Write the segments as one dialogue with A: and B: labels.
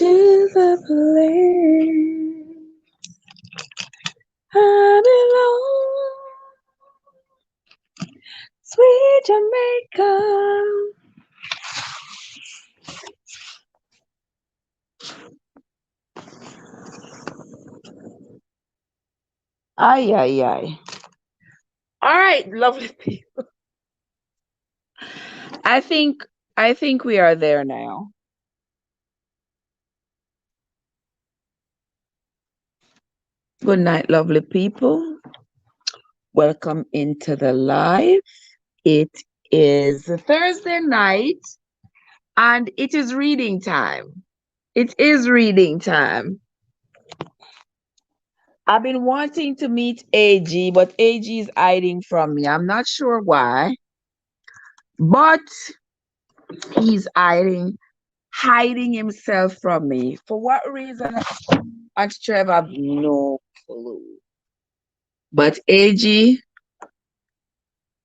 A: to the place I belong, sweet Jamaica. Ay, ay, ay. All right, lovely people. I think I think we are there now. Good night, lovely people. Welcome into the live. It is Thursday night and it is reading time. It is reading time. I've been wanting to meet AG, but AG is hiding from me. I'm not sure why, but he's hiding himself from me. For what reason? Aunt Trevor, I have no clue. But AG,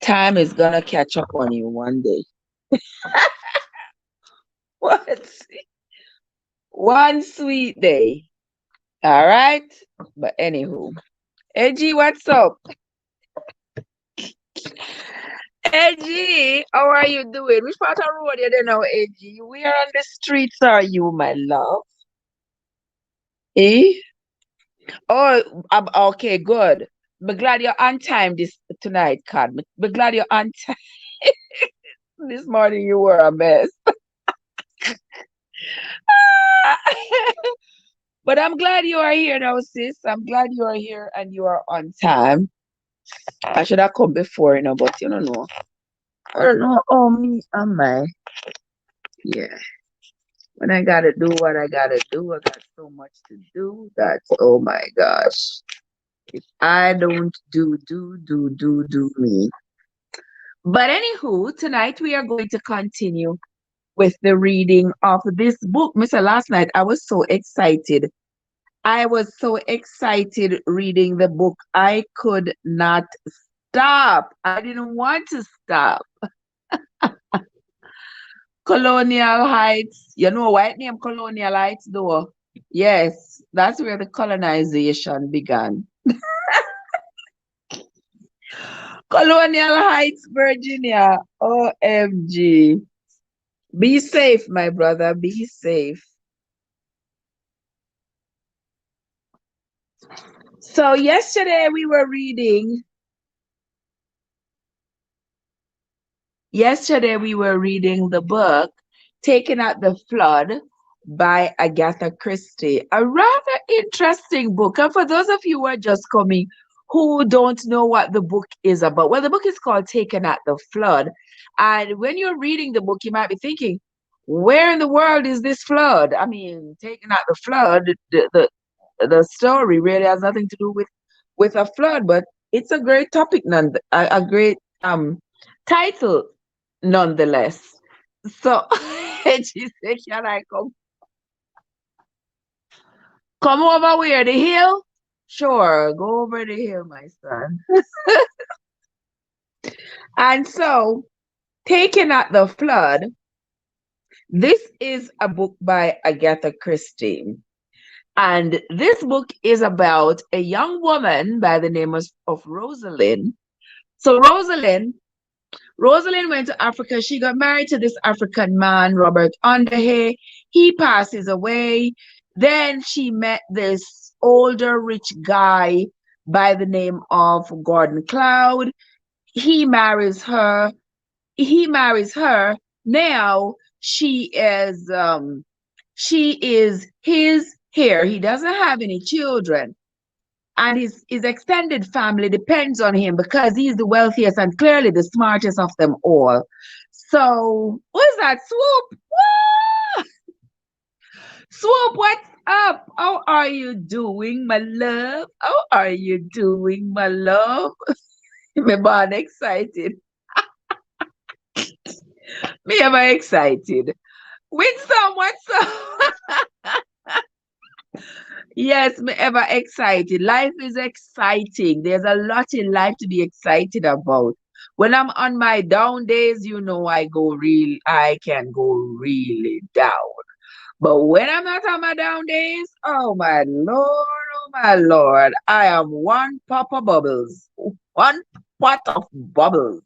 A: time is gonna catch up on you one day. What? One sweet day. All right. But anywho, AG, what's up? AG, how are you doing? Which part of road you don't know, AG? Where on the streets are you, my love? Eh? Oh, okay, good. Be glad you're on time this tonight, Cad. Be glad you're on time. This morning you were a mess. But I'm glad you are here now, sis. I'm glad you are here and you are on time. I should have come before, but you don't know. I don't know. Oh, me am I? Yeah. When I gotta do what I gotta do, I got so much to do. That's oh my gosh. If I don't do me. But anywho, tonight we are going to continue with the reading of this book. Mr. Last night I was so excited. I was so excited reading the book. I could not stop. I didn't want to stop. Colonial Heights. You know white name Colonial Heights though? Yes, that's where the colonization began. Colonial Heights, Virginia. OMG. Be safe, my brother. Be safe. So yesterday we were reading the book Taken at the Flood by Agatha Christie. A rather interesting book. And for those of you who are just coming who don't know what the book is about, well, the book is called Taken at the Flood. And when you're reading the book, you might be thinking, where in the world is this flood? I mean, Taken at the Flood, the story really has nothing to do with a flood, but it's a great topic, a great title nonetheless. So she said, can I come over where the hill? Sure, go over the hill, my son. And so, Taken at the Flood, this is a book by Agatha Christie. And this book is about a young woman by the name of Rosalind. So Rosalind went to Africa. She got married to this African man, Robert Underhay. He passes away. Then she met this older rich guy by the name of Gordon Cloud. He marries her. Now she is his heir. He doesn't have any children. And his extended family depends on him because he's the wealthiest and clearly the smartest of them all. So, what's that, Swoop? Woo! Swoop, what's up? How are you doing, my love? How are you doing, my love? Me born excited. Me ever excited. Winston, what's up? Yes, me ever excited. Life is exciting. There's a lot in life to be excited about. When I'm on my down days, I can go really down. But when I'm not on my down days, oh my Lord, I am one pop of bubbles, one pot of bubbles.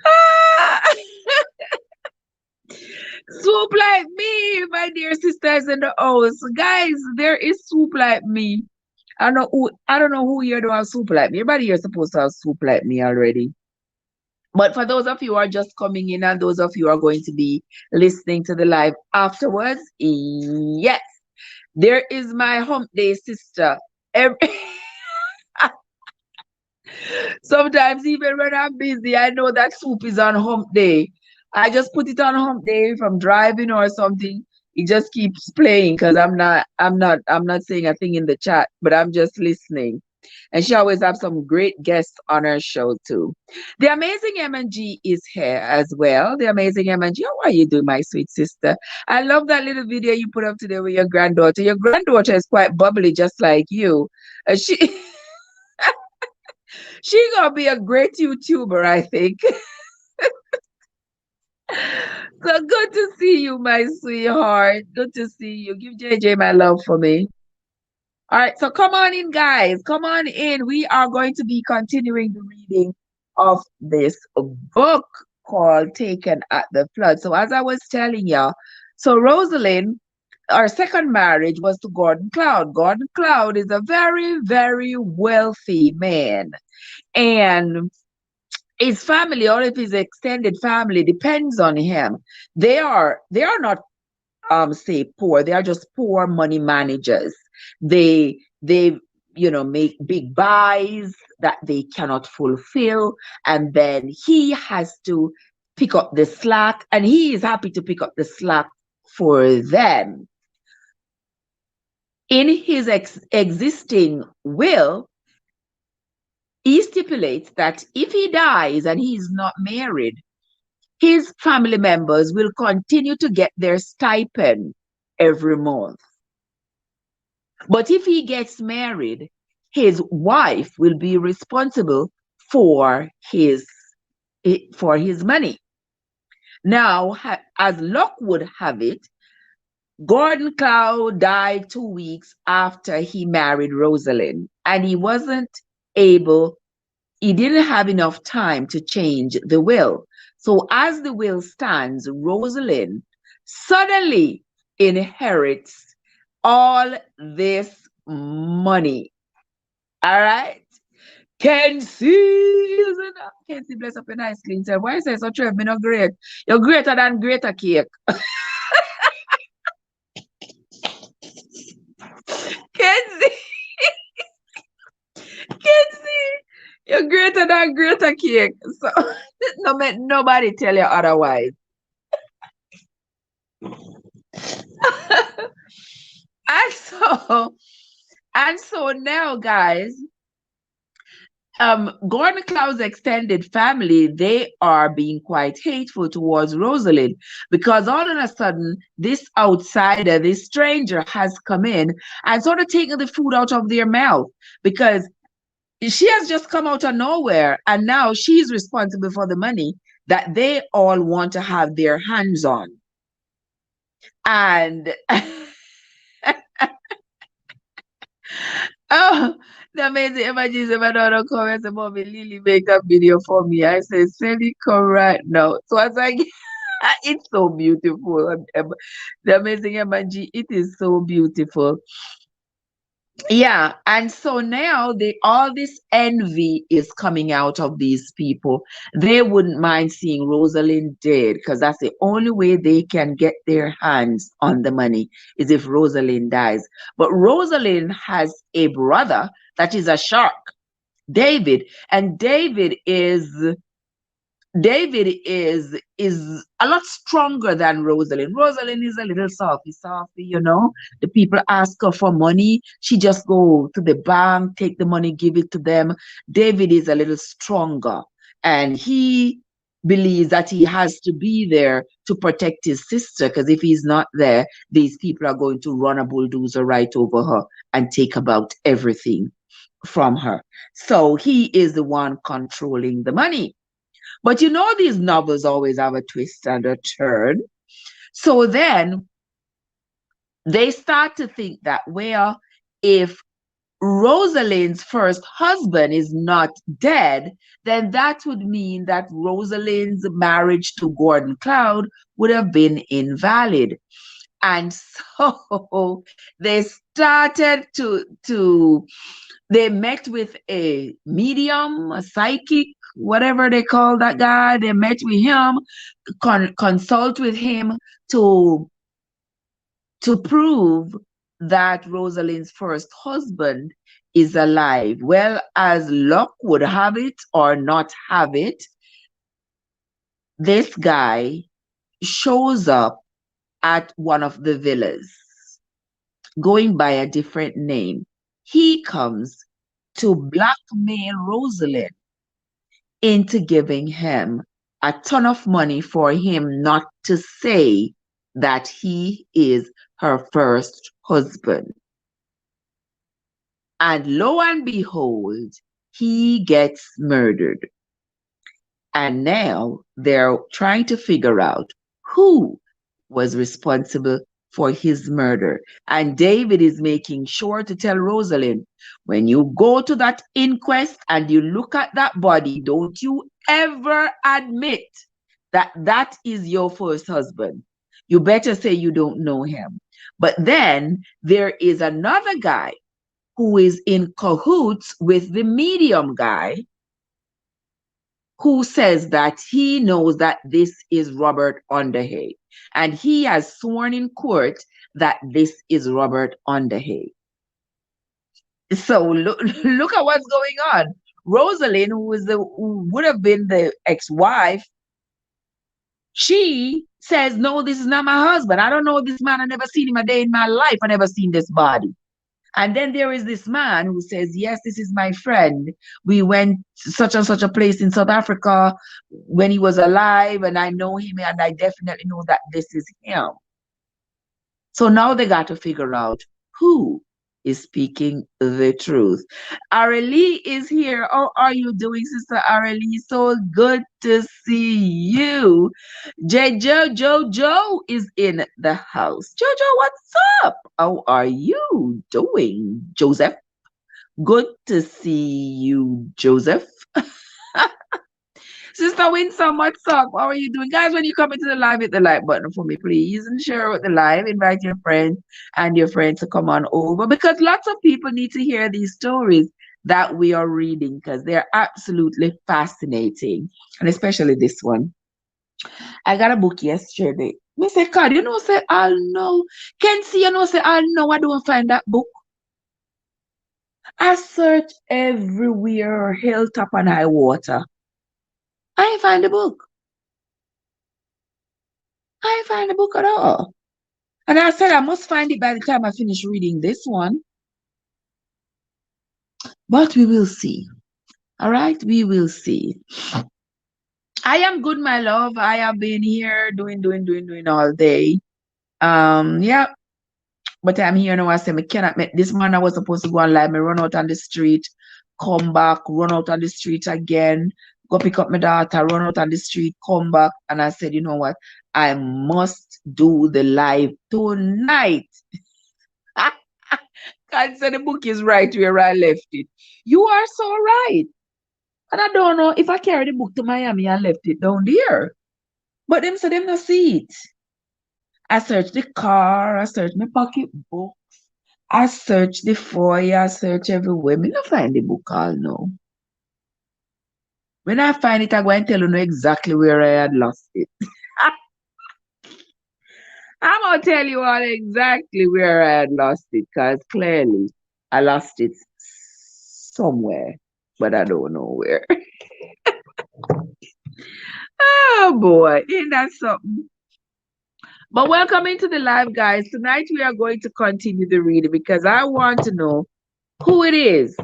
A: Ah, soup like me, my dear sisters in the house. Guys, there is soup like me. I don't know who here do have soup like me. Everybody here supposed to have soup like me already. But for those of you who are just coming in and those of you who are going to be listening to the live afterwards, yes, there is my hump day sister. Every, sometimes even when I'm busy, I know that soup is on hump day. I just put it on hump day if I'm driving or something. It just keeps playing because I'm not saying a thing in the chat, but I'm just listening. And she always have some great guests on her show too. The amazing M&G is here as well. The amazing M&G, how are you doing, my sweet sister? I love that little video you put up today with your granddaughter. Your granddaughter is quite bubbly, just like you. She she gonna be a great YouTuber, I think. So good to see you, my sweetheart. Good to see you. Give JJ my love for me. All right, so come on in, guys. Come on in. We are going to be continuing the reading of this book called Taken at the Flood. So, as I was telling y'all, so Rosalind, our second marriage was to Gordon Cloud. Gordon Cloud is a very, very wealthy man. And his family, all of his extended family, depends on him. They are not say poor. They are just poor money managers. They make big buys that they cannot fulfill, and then he has to pick up the slack, and he is happy to pick up the slack for them. In his existing will, he stipulates that if he dies and he is not married, his family members will continue to get their stipend every month. But if he gets married, his wife will be responsible for his money. Now, as luck would have it, Gordon Cloud died 2 weeks after he married Rosalind, and able he didn't have enough time to change the will. So as the will stands, Rosalind suddenly inherits all this money. All right. Kenzie, Kenzie, bless up your nice clean self. Why you say so, Trev? Me not great. You're greater than greater cake. Kenzie, Kenzie, you're greater than greater cake. So nobody tell you otherwise. and so and so now, guys, Gordon Cloud's extended family, they are being quite hateful towards Rosalind because all of a sudden, this outsider, this stranger has come in and sort of taken the food out of their mouth because she has just come out of nowhere and now she's responsible for the money that they all want to have their hands on. And oh, the amazing images of another comments about me. Lily make that video for me. I said, send it come right now. So I was like, it's so beautiful. The amazing emoji, it is so beautiful. Yeah, and so now all this envy is coming out of these people. They wouldn't mind seeing Rosalind dead because that's the only way they can get their hands on the money is if Rosalind dies. But Rosalind has a brother that is a shark, David, and David is a lot stronger than Rosalind. Rosalind is a little softy, The people ask her for money. She just go to the bank, take the money, give it to them. David is a little stronger. And he believes that he has to be there to protect his sister. Because if he's not there, these people are going to run a bulldozer right over her and take about everything from her. So he is the one controlling the money. But these novels always have a twist and a turn. So then they start to think that, well, if Rosalind's first husband is not dead, then that would mean that Rosalind's marriage to Gordon Cloud would have been invalid. And so they started they met with a medium, a psychic, whatever they call that guy. They met with him, consult with him to prove that Rosalind's first husband is alive. Well, as luck would have it or not have it, this guy shows up at one of the villas, going by a different name. He comes to blackmail Rosalind into giving him a ton of money for him not to say that he is her first husband. And lo and behold, he gets murdered. And now they're trying to figure out who was responsible for his murder. And David is making sure to tell Rosalind, when you go to that inquest and you look at that body, don't you ever admit that that is your first husband. You better say you don't know him. But then there is another guy who is in cahoots with the medium guy, who says that he knows that this is Robert Underhay. And he has sworn in court that this is Robert Underhay. So look at what's going on. Rosalind, who would have been the ex-wife, she says, no, this is not my husband. I don't know this man. I never seen him a day in my life. I never seen this body. And then there is this man who says, yes, this is my friend. We went to such and such a place in South Africa when he was alive, and I know him, and I definitely know that this is him. So now they got to figure out who is speaking the truth. Arely is here. How are you doing, Sister Arely? So good to see you. Jojo is in the house. Jojo, what's up? How are you doing, Joseph? Good to see you, Joseph. Sister Winsome, what's up? How are you doing? Guys, when you come into the live, hit the like button for me, please. And share with the live. Invite your friends and your friends to come on over, because lots of people need to hear these stories that we are reading, because they're absolutely fascinating. And especially this one. I got a book yesterday. Me say, God, you know, say, I'll know. Can see, you know, say, I'll know. I don't find that book. I search everywhere, hilltop and high water. I ain't find the book. I ain't find the book at all. And I said I must find it by the time I finish reading this one. But we will see. All right, we will see. I am good, my love. I have been here doing all day. Yeah. But I'm here now. I say, I cannot make this morning. I was supposed to go on live. I run out on the street, come back, run out on the street again, go pick up my daughter, run out on the street, come back. And I said, you know what? I must do the live tonight. God said the book is right where I left it. You are so right. And I don't know if I carry the book to Miami and left it down there. But them said them not see it. I searched the car, I searched my pocketbook, I searched the foyer, I searched everywhere. Me not find the book all now. When I find it, I go and tell you exactly where I had lost it. I'm gonna tell you all exactly where I had lost it, because clearly I lost it somewhere, but I don't know where. Oh boy, isn't that something? But welcome into the live, guys. Tonight we are going to continue the reading, because I want to know who it is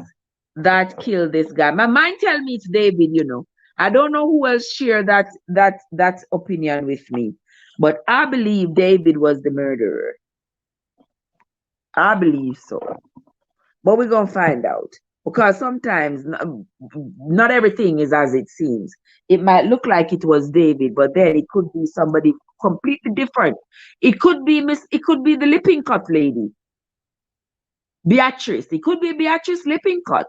A: that killed this guy. My mind tell me it's David, you know. I don't know who else share that opinion with me. But I believe David was the murderer. I believe so. But we're gonna find out. Because sometimes not everything is as it seems. It might look like it was David, but then it could be somebody completely different. It could be the Lippincott lady, Beatrice. It could be Beatrice Lippincott.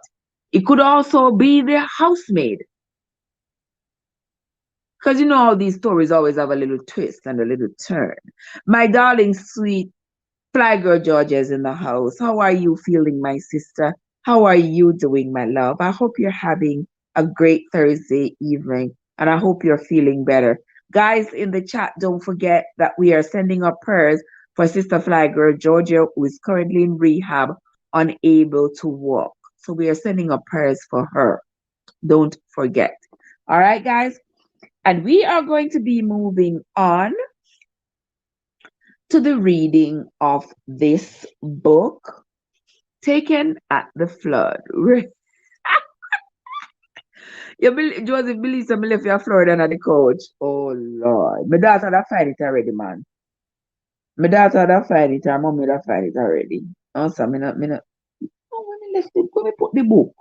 A: It could also be the housemaid. Because you know all these stories always have a little twist and a little turn. My darling sweet Fly Girl Georgia is in the house. How are you feeling, my sister? How are you doing, my love? I hope you're having a great Thursday evening and I hope you're feeling better. Guys, in the chat, don't forget that we are sending up prayers for Sister Fly Girl Georgia, who is currently in rehab, unable to walk. So we are sending up prayers for her. Don't forget. All right, guys. And we are going to be moving on to the reading of this book, Taken at the Flood. Joseph believes I left your Florida on the couch. Oh Lord. My daughter that find it already, man. My daughter that find it, her mommy that find it already. Also, me not. Oh, when me left it, go me put the book.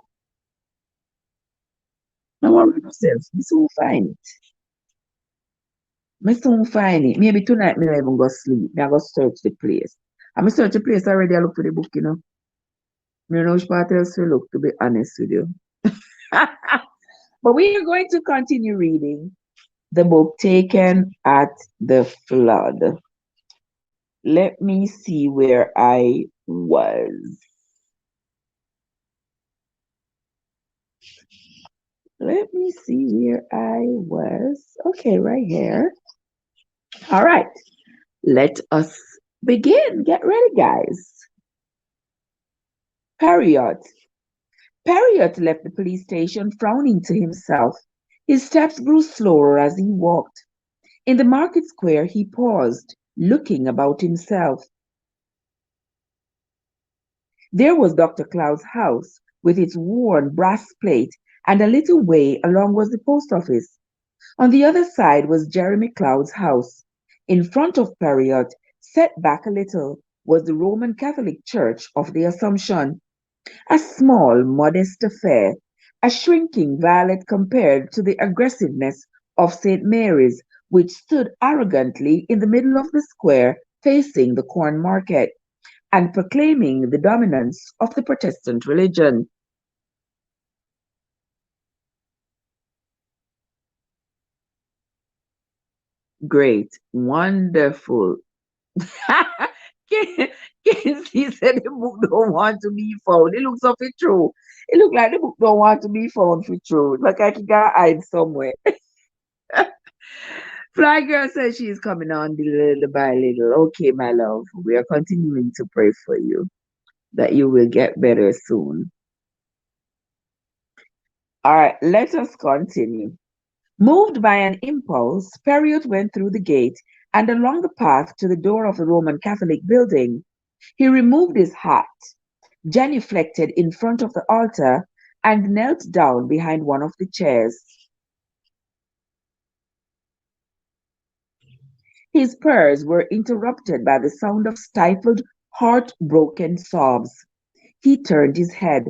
A: No worry yourself. Me soon find it. Me soon find it. Maybe tonight me not even go sleep. Me I go search the place. I me search the place already. I look for the book, you know. Me don't know which part else to look, to be honest with you. But we are going to continue reading the book Taken at the Flood. Let me see where I was. Let me see where I was. Okay, right here. All right, let us begin. Get ready, guys. Period. Period left the police station frowning to himself. His steps grew slower as he walked. In the market square, he paused, looking about himself. There was Dr. Cloud's house, with its worn brass plate, and a little way along was the post office. On the other side was Jeremy Cloud's house. In front of Periot, set back a little, was the Roman Catholic Church of the Assumption, a small, modest affair, a shrinking violet compared to the aggressiveness of St. Mary's, which stood arrogantly in the middle of the square facing the corn market and proclaiming the dominance of the Protestant religion. Great, wonderful. Kinsey said the book don't want to be found. It looks so fit true. It look like the book don't want to be found for true. Like I can got hide somewhere. Fly Girl says she's coming on the little by little. Okay, my love. We are continuing to pray for you that you will get better soon. All right, let us continue. Moved by an impulse, Periot went through the gate and along the path to the door of the Roman Catholic building. He removed his hat, genuflected in front of the altar, and knelt down behind one of the chairs. His prayers were interrupted by the sound of stifled, heartbroken sobs. He turned his head.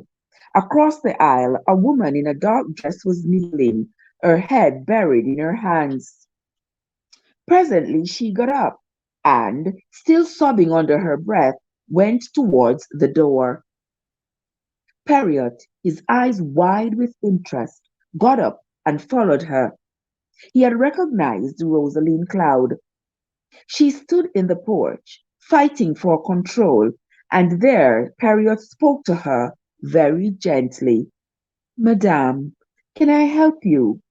A: Across the aisle, a woman in a dark dress was kneeling, her head buried in her hands. Presently she got up and, still sobbing under her breath, went towards the door. Periot, his eyes wide with interest, got up and followed her. He had recognized Rosaline Cloud. She stood in the porch, fighting for control, and there Periot spoke to her very gently. Madame, can I help you?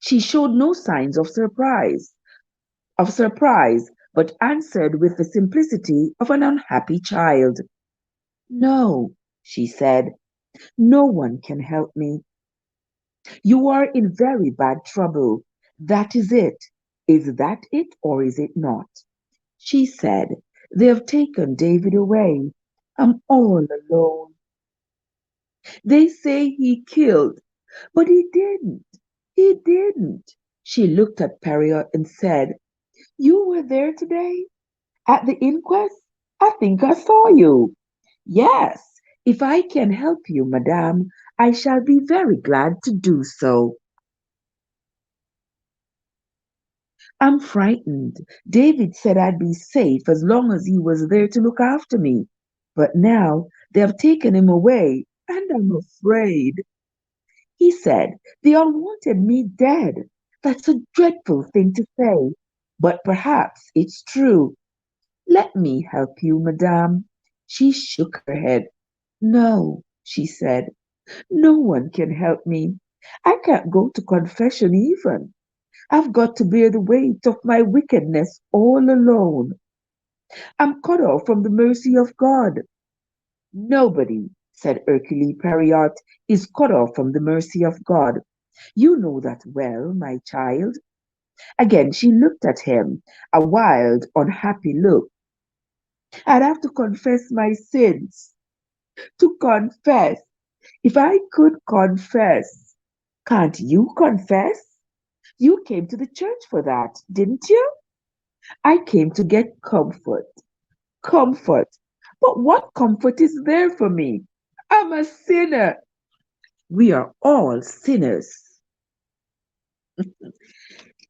A: She showed no signs of surprise, but answered with the simplicity of an unhappy child. No, she said, no one can help me. You are in very bad trouble. That is it. Is that it or is it not? She said, they have taken David away. I'm all alone. They say he killed, but he didn't. He didn't. She looked at Periot and said, you were there today? At the inquest? I think I saw you. Yes, If I can help you, madame, I shall be very glad to do so. I'm frightened. David said I'd be safe as long as he was there to look after me. But now they have taken him away, and I'm afraid. He said they all wanted me dead. That's a dreadful thing to say, but perhaps it's true. Let me help you, madame. She shook her head. No, she said, no one can help me. I can't go to confession even. I've got to bear the weight of my wickedness all alone. I'm cut off from the mercy of God. Nobody, said Hercule Periot, is cut off from the mercy of God. You know that well, my child. Again she looked at him, a wild, unhappy look. I'd have to confess my sins. To confess. If I could confess. Can't you confess? You came to the church for that, didn't you? I came to get comfort. Comfort. But what comfort is there for me? I'm a sinner. We are all sinners.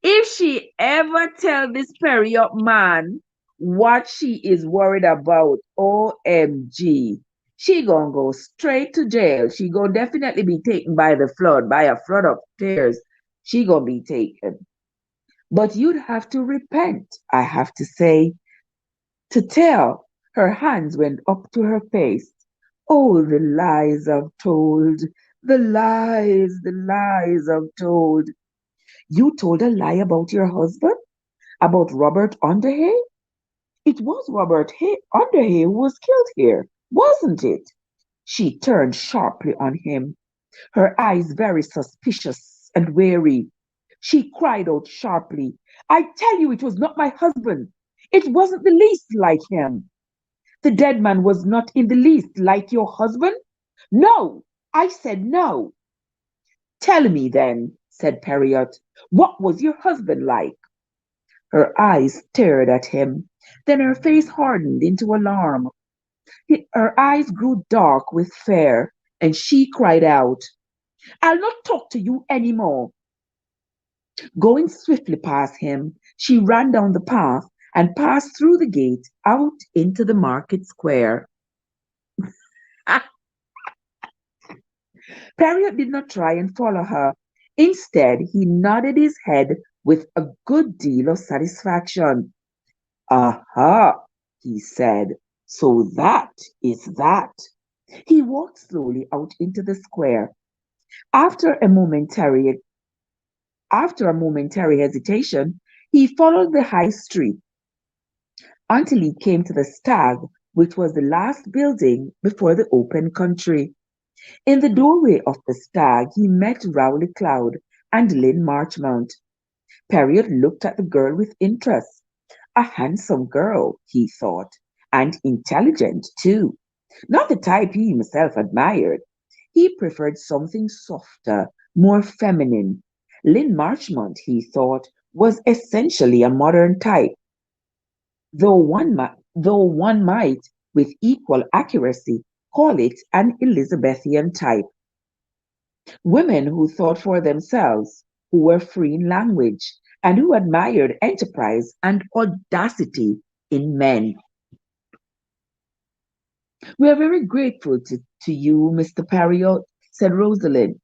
A: If she ever tell this Period man what she is worried about, OMG, she gonna go straight to jail. She gonna definitely be taken by the flood, by a flood of tears. She gonna be taken. But you'd have to repent, I have to say. To tell, her hands went up to her face. Oh, the lies I've told, the lies I've told. You told a lie about your husband? About Robert Underhay? It was Robert Underhay who was killed here, wasn't it? She turned sharply on him, her eyes very suspicious and wary. She cried out sharply, I tell you it was not my husband. It wasn't the least like him. The dead man was not in the least like your husband? No, I said no. Tell me then, said Periot, what was your husband like? Her eyes stared at him. Then her face hardened into alarm. Her eyes grew dark with fear, and she cried out, I'll not talk to you any more. Going swiftly past him, she ran down the path and passed through the gate out into the market square. Periot did not try and follow her. Instead, he nodded his head with a good deal of satisfaction. Aha, he said, so that is that. He walked slowly out into the square. After a momentary After a momentary hesitation, he followed the high street until he came to the Stag, which was the last building before the open country. In the doorway of the Stag, he met Rowley Cloud and Lynn Marchmont. Periot looked at the girl with interest. A handsome girl, he thought, and intelligent, too. Not the type he himself admired. He preferred something softer, more feminine. Lynn Marchmont, he thought, was essentially a modern type, though one might, with equal accuracy, call it an Elizabethan type. Women who thought for themselves, who were free in language, and who admired enterprise and audacity in men. We are very grateful to you, Mr. Periot, said Rosalind.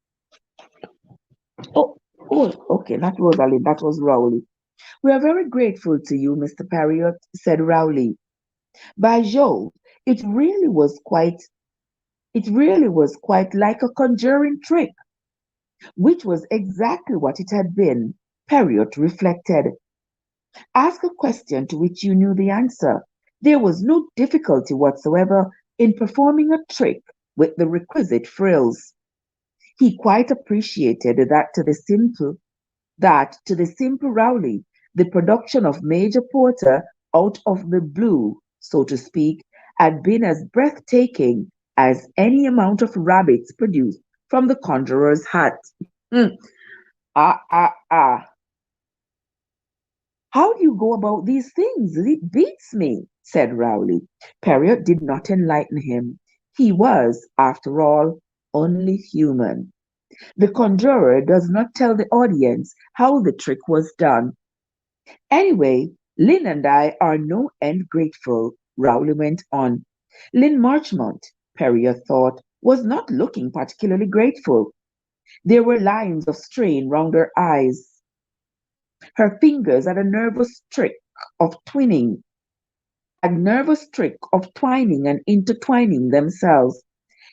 A: Oh, oh, okay, not Rosalind, that was Rowley. We are very grateful to you, Mr. Periot, said Rowley. By Jove, it really was quite like a conjuring trick, which was exactly what it had been, Periot reflected. Ask a question to which you knew the answer. There was no difficulty whatsoever in performing a trick with the requisite frills. He quite appreciated that to the simple Rowley, the production of Major Porter out of the blue, so to speak, had been as breathtaking as any amount of rabbits produced from the conjurer's hat. Hmm. Ah, ah, ah. How do you go about these things? It beats me, said Rowley. Periot did not enlighten him. He was, after all, only human. The conjurer does not tell the audience how the trick was done. Anyway, Lynn and I are no end grateful, Rowley went on. Lynn Marchmont, Perrier thought, was not looking particularly grateful. There were lines of strain round her eyes. Her fingers had a nervous trick of twining and intertwining themselves.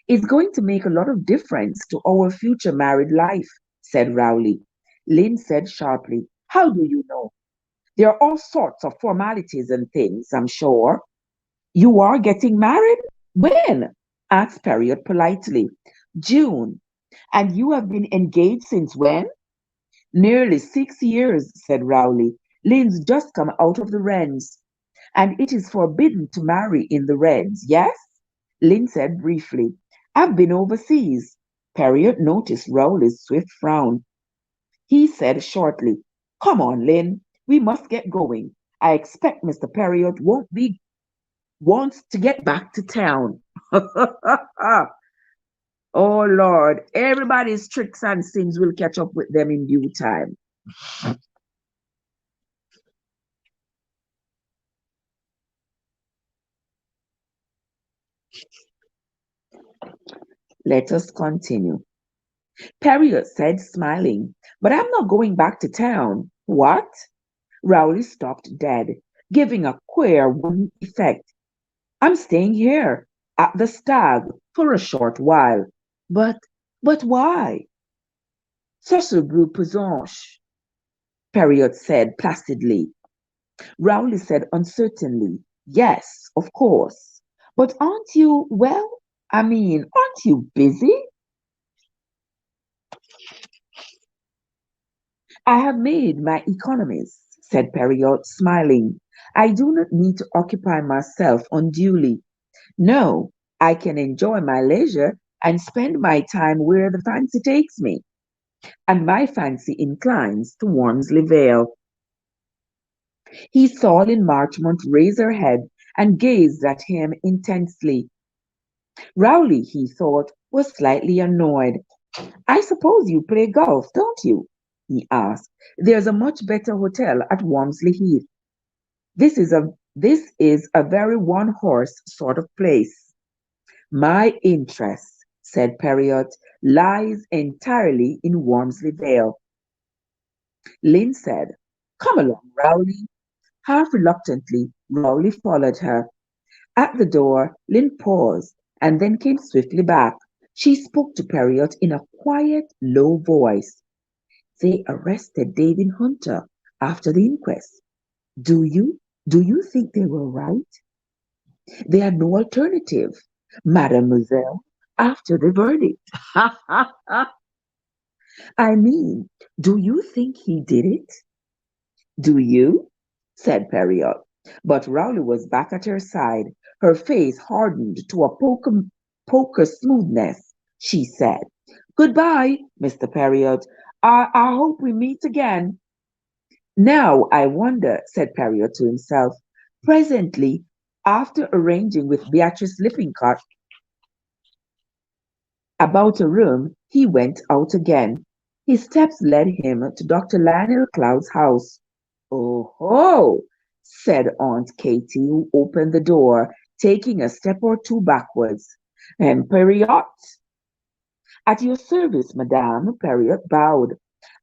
A: It's going to make a lot of difference to our future married life, said Rowley. Lynn said sharply, how do you know? There are all sorts of formalities and things, I'm sure. You are getting married? When? Asked Period politely. June. And you have been engaged since when? Nearly 6 years, said Rowley. Lynn's just come out of the Wrens. And it is forbidden to marry in the Wrens, yes? Lynn said briefly. I've been overseas. Period noticed Rowley's swift frown. He said shortly, come on, Lynn, we must get going. I expect Mr. Period wants to get back to town. Oh Lord, everybody's tricks and sins will catch up with them in due time. Let us continue. Period said, smiling, but I'm not going back to town. What? Rowley stopped dead, giving a queer wooden effect. I'm staying here, at the Stag, for a short while. But, but why? Cecil grew pesonche, Period said placidly. Rowley said uncertainly, yes, of course. But aren't you, well, aren't you busy? I have made my economies, said Period, smiling. I do not need to occupy myself unduly. No, I can enjoy my leisure and spend my time where the fancy takes me. And my fancy inclines to Wormsley Vale. He saw Lynn Marchmont raise her head and gazed at him intensely. Rowley, he thought, was slightly annoyed. I suppose you play golf, don't you? He asked. There's a much better hotel at Wormsley Heath. This is a very one horse sort of place. My interest, said Period, lies entirely in Wormsley Vale. Lynn said, come along, Rowley. Half reluctantly, Rowley followed her. At the door, Lynn paused and then came swiftly back. She spoke to Period in a quiet, low voice. They arrested David Hunter after the inquest. Do you? Do you think they were right? They had no alternative, mademoiselle, after the verdict. I mean, do you think he did it? Do you? Said Period. But Rowley was back at her side, her face hardened to a poker smoothness. She said, goodbye, Mr. Period. I hope we meet again. Now I wonder, said Period to himself. Presently, after arranging with Beatrice Lippincott about a room, he went out again. His steps led him to Dr. Lionel Cloud's house. Oh ho, said Aunt Katy, who opened the door, taking a step or two backwards. Period. At your service, madame, Period bowed.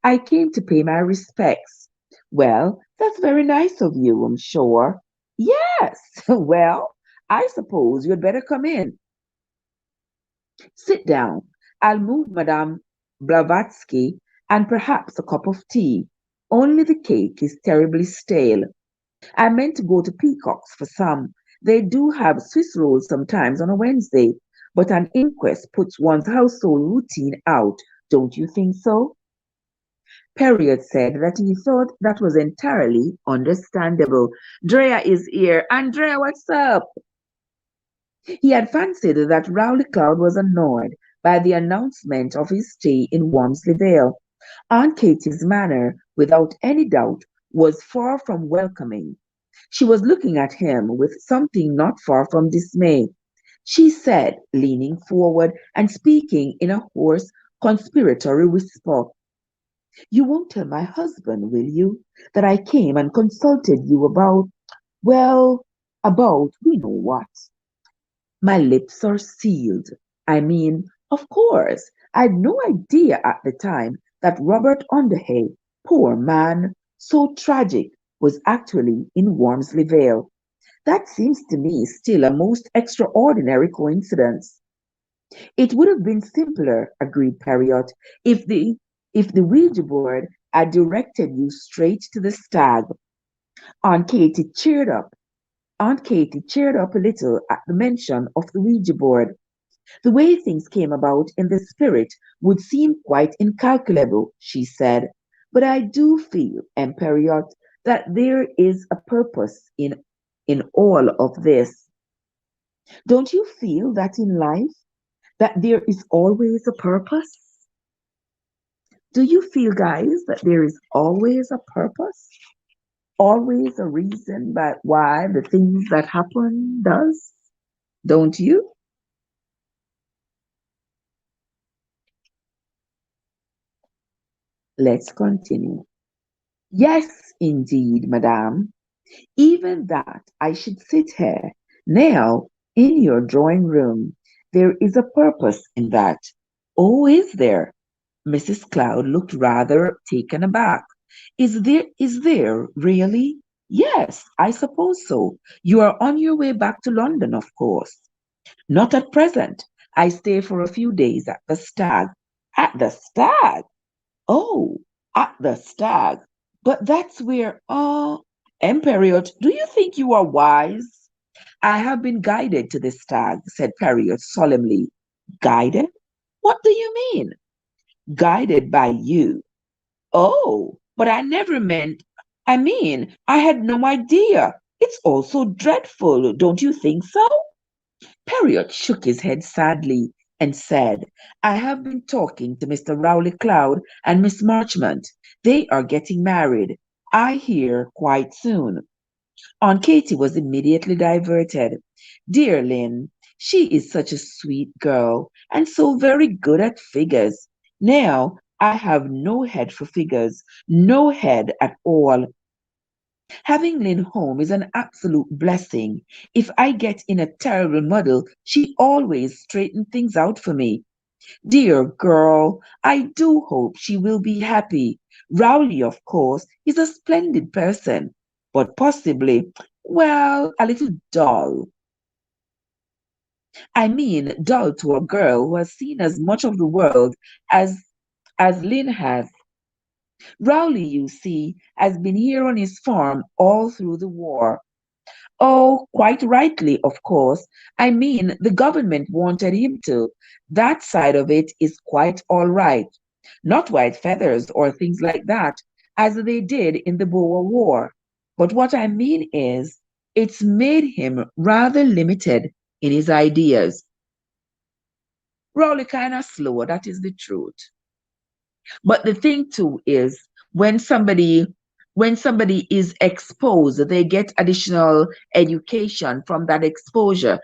A: I came to pay my respects. Well, that's very nice of you, I'm sure. Yes, well, I suppose you'd better come in. Sit down. I'll move Madame Blavatsky and perhaps a cup of tea. Only the cake is terribly stale. I meant to go to Peacock's for some. They do have Swiss rolls sometimes on a Wednesday, but an inquest puts one's household routine out, don't you think so? Period said that he thought that was entirely understandable. Drea is here. Andrea, what's up? He had fancied that Rowley Cloud was annoyed by the announcement of his stay in Wormsley Vale. Aunt Katie's manner, without any doubt, was far from welcoming. She was looking at him with something not far from dismay. she said, leaning forward and speaking in a hoarse, conspiratory whisper. You won't tell my husband, will you, that I came and consulted you about, well, about we know what? My lips are sealed. I mean, of course, I'd no idea at the time that Robert Underhay, poor man, so tragic, was actually in Wormsley Vale. That seems to me still a most extraordinary coincidence. It would have been simpler, agreed Perriot, if the Ouija board had directed you straight to the stag. Aunt Katy cheered up. Aunt Katy cheered up a little at the mention of the Ouija board. The way things came about in the spirit would seem quite incalculable, she said, but I do feel, Emperiot, that there is a purpose in all of this. Don't you feel that in life that there is always a purpose? Do you feel, guys, that there is always a purpose? Always a reason but why the things that happen does? Don't you? Let's continue. Yes, indeed, madame. Even that I should sit here now in your drawing room. There is a purpose in that. Oh, is there? Mrs. Cloud looked rather taken aback. Is there really? Yes, I suppose so. You are on your way back to London, of course. Not at present. I stay for a few days at the Stag. At the Stag? Oh, at the Stag. But that's where, Emperiot, do you think you are wise? I have been guided to the Stag, said Periot solemnly. Guided? What do you mean? Guided by you. Oh, but I never meant, I mean, I had no idea. It's all so dreadful, don't you think so? Periot shook his head sadly and said, I have been talking to Mr. Rowley Cloud and Miss Marchmont. They are getting married, I hear, quite soon. Aunt Katy was immediately diverted. Dear Lynn, she is such a sweet girl and so very good at figures. Now, I have no head for figures, no head at all. Having Lynn home is an absolute blessing. If I get in a terrible muddle, she always straightens things out for me. Dear girl, I do hope she will be happy. Rowley, of course, is a splendid person, but possibly, well, a little dull. I mean, dull to a girl who has seen as much of the world as Lynn has. Rowley, you see, has been here on his farm all through the war. Oh, quite rightly, of course. I mean, the government wanted him to. That side of it is quite all right. Not white feathers or things like that, as they did in the Boer War. But what I mean is, it's made him rather limited in his ideas. Rowley kind of slow, that is the truth. But the thing too is when somebody is exposed, they get additional education from that exposure,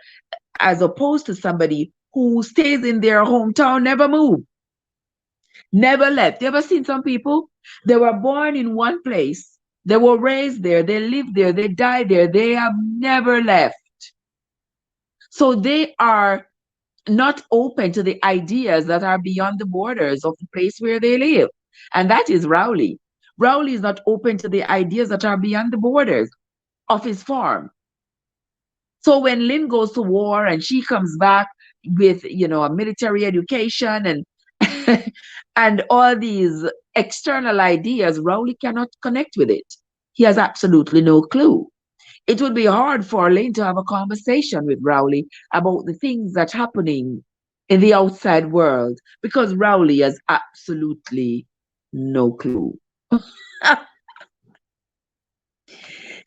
A: as opposed to somebody who stays in their hometown, never move, never left. You ever seen some people? They were born in one place, they were raised there, they lived there, they died there, they have never left. So they are not open to the ideas that are beyond the borders of the place where they live. And that is Rowley. Rowley is not open to the ideas that are beyond the borders of his farm. So when Lynn goes to war and she comes back with, a military education and and all these external ideas, Rowley cannot connect with it. He has absolutely no clue. It would be hard for Lynn to have a conversation with Rowley about the things that are happening in the outside world because Rowley has absolutely no clue.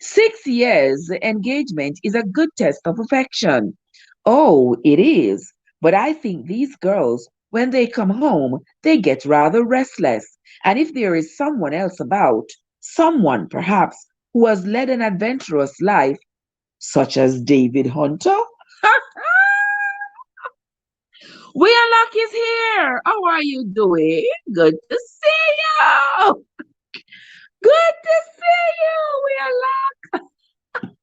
A: 6 years engagement is a good test of affection. Oh, it is. But I think these girls, when they come home, they get rather restless. And if there is someone else about, someone perhaps who has led an adventurous life, such as David Hunter, Wheelock is here. How are you doing? Good to see you. Good to see you, Wheelock.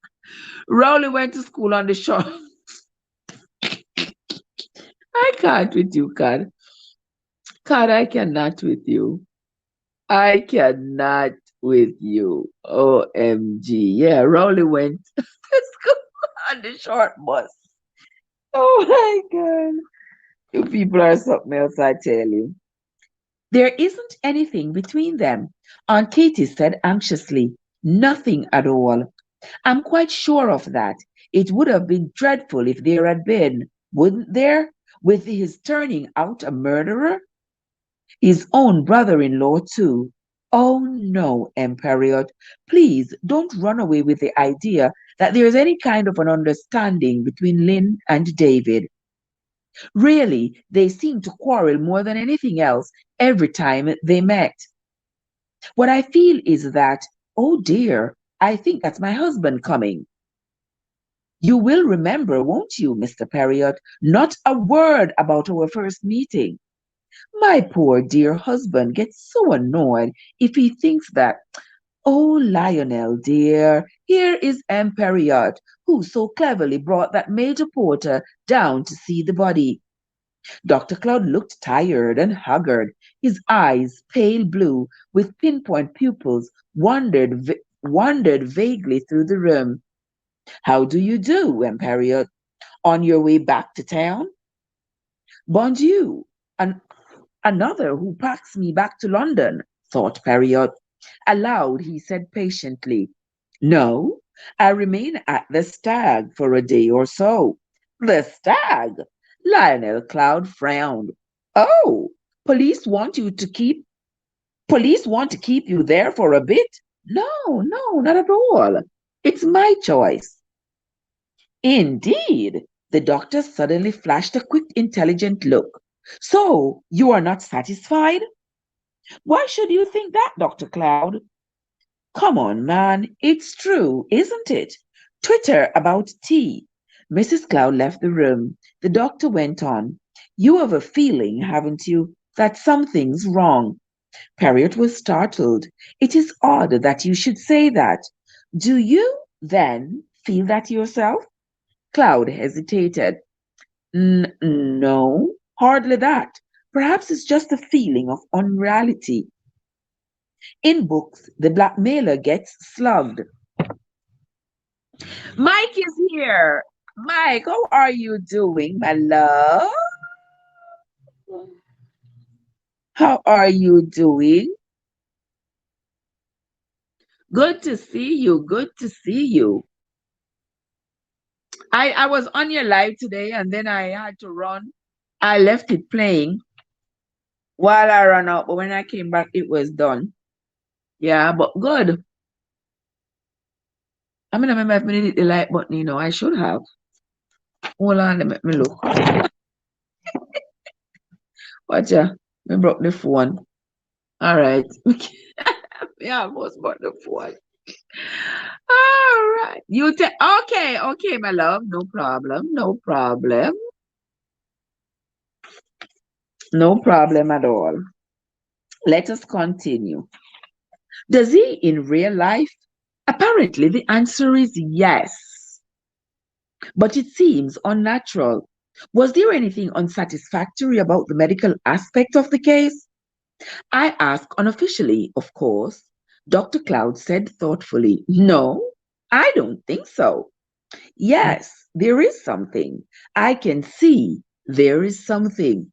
A: Rowley went to school on the shore. I can't with you, God. God, I cannot with you. I cannot with you. OMG. Yeah, Rowley went to school on the short bus. Oh my God. You people are something else, I tell you. There isn't anything between them, Aunt Katy said anxiously. Nothing at all. I'm quite sure of that. It would have been dreadful if there had been, wouldn't there? With his turning out a murderer? His own brother-in-law, too. Oh no, Emperiot, please don't run away with the idea that there is any kind of an understanding between Lynn and David. Really, they seemed to quarrel more than anything else every time they met. What I feel is that, oh dear, I think that's my husband coming. You will remember, won't you, Mr. Perriott? Not a word about our first meeting. My poor dear husband gets so annoyed if he thinks that, oh, Lionel, dear, here is M. Perriott, who so cleverly brought that Major Porter down to see the body. Dr. Cloud looked tired and haggard. His eyes, pale blue, with pinpoint pupils, wandered vaguely through the room. How do you do, M. Perriott? On your way back to town? Bon Dieu, an another who packs me back to London, thought Perriott. Aloud, he said patiently, no, I remain at the Stag for a day or so. The Stag? Lionel Cloud frowned. Oh, police want you to keep police want to keep you there for a bit? No, no, not at all. It's my choice. Indeed, the doctor suddenly flashed a quick, intelligent look. So, you are not satisfied? Why should you think that, Dr. Cloud? Come on, man, it's true, isn't it? Twitter about tea. Mrs. Cloud left the room. The doctor went on. You have a feeling, haven't you, that something's wrong? Harriet was startled. It is odd that you should say that. Do you, then, feel that yourself? Cloud hesitated. No, hardly that. Perhaps it's just a feeling of unreality. In books, the blackmailer gets slugged. Mike is here. Mike, how are you doing, my love? How are you doing? Good to see you. Good to see you. I was on your live today and then I had to run. I left it playing while I ran out, but when I came back, it was done. Yeah, but good. I mean, I remember if I hit the like button, I should have. Hold on, let me look. Watch ya. I broke the phone. All right. Yeah, I almost brought the phone. All right. Okay, my love. No problem. No problem. No problem at all. Let us continue. Does he in real life? Apparently, the answer is yes, but it seems unnatural. Was there anything unsatisfactory about the medical aspect of the case? I asked unofficially, of course. Dr. Cloud said thoughtfully, no, I don't think so. Yes, there is something. I can see there is something.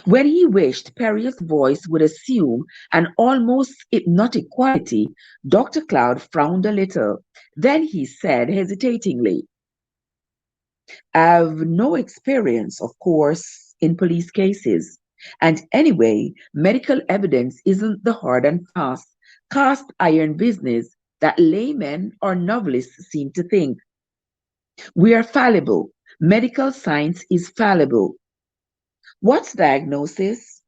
A: When he wished Perrier's voice would assume an almost hypnotic quality, Dr. Cloud frowned a little. Then he said hesitatingly, I've no experience, of course, in police cases. And anyway, medical evidence isn't the hard and fast, cast iron business that laymen or novelists seem to think. We are fallible. Medical science is fallible. What's diagnosis?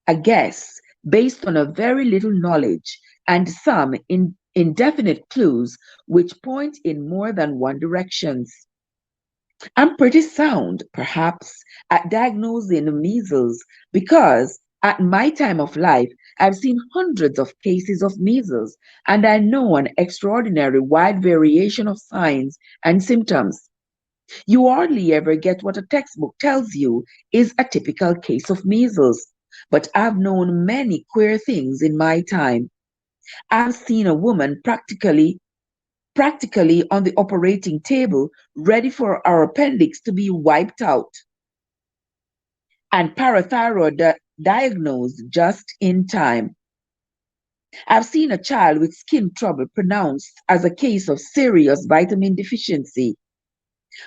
A: A guess based on a very little knowledge and some indefinite clues which point in more than one direction. I'm pretty sound, perhaps, at diagnosing measles because at my time of life, I've seen hundreds of cases of measles and I know an extraordinary wide variation of signs and symptoms. You hardly ever get what a textbook tells you is a typical case of measles, but I've known many queer things in my time. I've seen a woman practically on the operating table, ready for our appendix to be wiped out, and parathyroid diagnosed just in time. I've seen a child with skin trouble pronounced as a case of serious vitamin deficiency,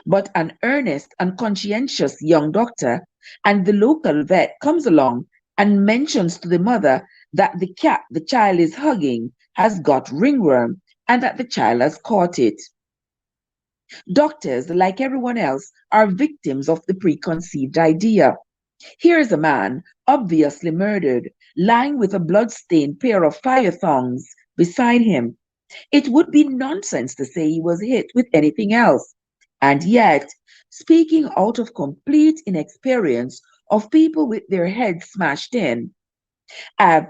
A: but an earnest and conscientious young doctor and the local vet comes along and mentions to the mother that the cat the child is hugging has got ringworm and that the child has caught it. Doctors, like everyone else, are victims of the preconceived idea. Here's a man, obviously murdered, lying with a blood-stained pair of fire thongs beside him. It would be nonsense to say he was hit with anything else. And yet, speaking out of complete inexperience of people with their heads smashed in, I'd,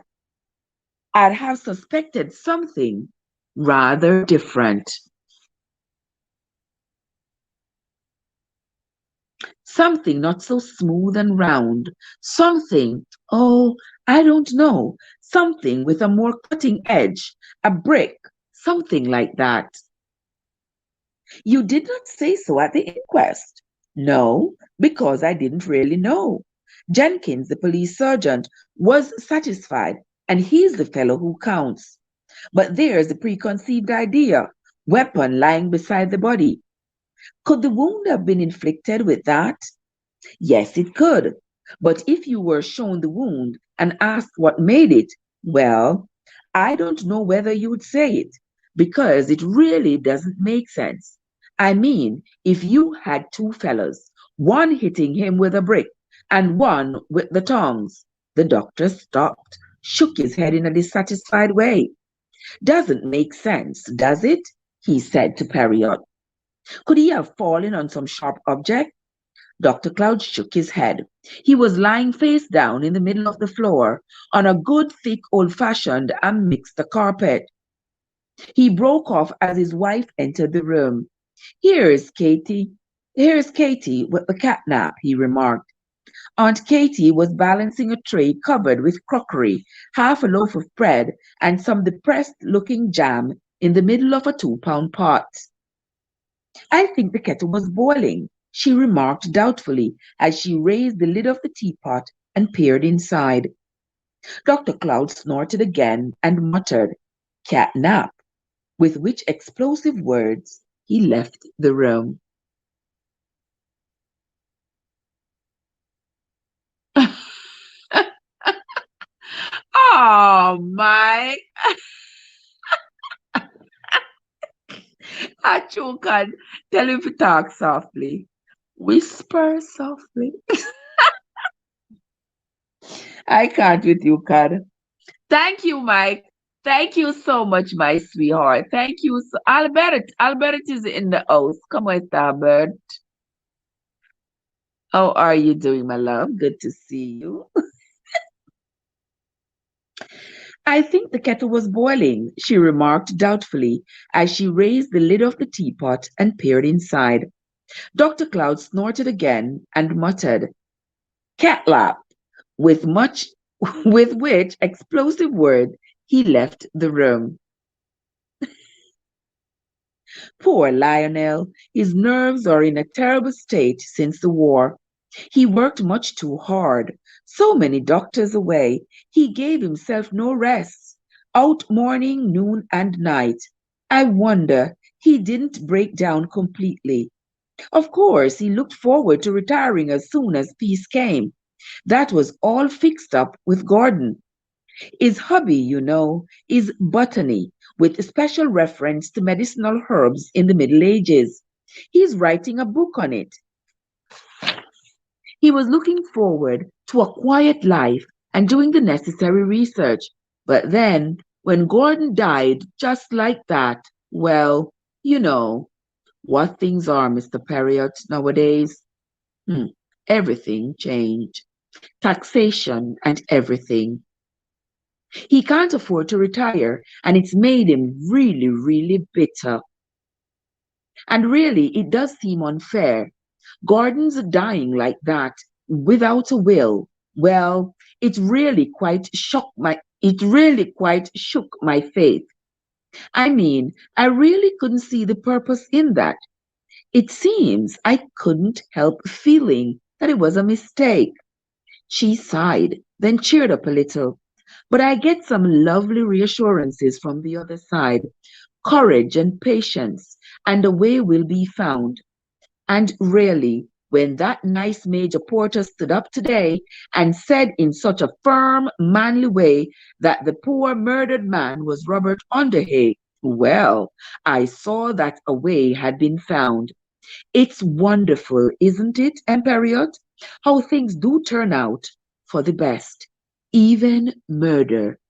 A: I'd have suspected something rather different. Something not so smooth and round, something, oh, I don't know, something with a more cutting edge, a brick, something like that. You did not say so at the inquest. No, because I didn't really know. Jenkins, the police sergeant, was satisfied, and he's the fellow who counts. But there's the preconceived idea weapon lying beside the body. Could the wound have been inflicted with that? Yes, it could. But if you were shown the wound and asked what made it, well, I don't know whether you would say it because it really doesn't make sense. I mean, if you had two fellows, one hitting him with a brick and one with the tongs, the doctor stopped, shook his head in a dissatisfied way. Doesn't make sense, does it? He said to Perriot. Could he have fallen on some sharp object? Dr. Cloud shook his head. He was lying face down in the middle of the floor on a good, thick, old-fashioned and mixed carpet. He broke off as his wife entered the room. Here's Katie. Here's Katie with the catnap, he remarked. Aunt Katie was balancing a tray covered with crockery, half a loaf of bread, and some depressed-looking jam in the middle of a 2-pound pot. I think the kettle was boiling, she remarked doubtfully as she raised the lid of the teapot and peered inside. Dr. Cloud snorted again and muttered, "Catnap," with which explosive words he left the room. Oh my! Achukan, tell him to talk softly. Whisper softly. I can't with you, Kad. Thank you, Mike. Thank you so much, my sweetheart. Thank you. So Albert. Albert is in the house. Come on, Albert. How are you doing, my love? Good to see you. I think the kettle was boiling, she remarked doubtfully as she raised the lid of the teapot and peered inside. Dr. Cloud snorted again and muttered, "Catlap," with much with which explosive word he left the room. Poor Lionel, his nerves are in a terrible state since the war. He worked much too hard. So many doctors away. He gave himself no rest. Out morning, noon, and night. I wonder he didn't break down completely. Of course, he looked forward to retiring as soon as peace came. That was all fixed up with Gordon. His hobby, is botany, with special reference to medicinal herbs in the Middle Ages. He's writing a book on it. He was looking forward to a quiet life and doing the necessary research. But then, when Gordon died just like that, well, you know. What things are, Mr. Perriott, nowadays? Hmm. Everything changed. Taxation and everything. He can't afford to retire, and it's made him really, really bitter. And really, it does seem unfair. Gordon's dying like that without a will. Well, it really quite shook my faith. I mean, I really couldn't see the purpose in that. It seems I couldn't help feeling that it was a mistake. She sighed, then cheered up a little. But I get some lovely reassurances from the other side, courage and patience, and a way will be found. And really, when that nice Major Porter stood up today and said in such a firm, manly way that the poor murdered man was Robert Underhay, well, I saw that a way had been found. It's wonderful, isn't it, Emperiot? How things do turn out for the best. Even murder,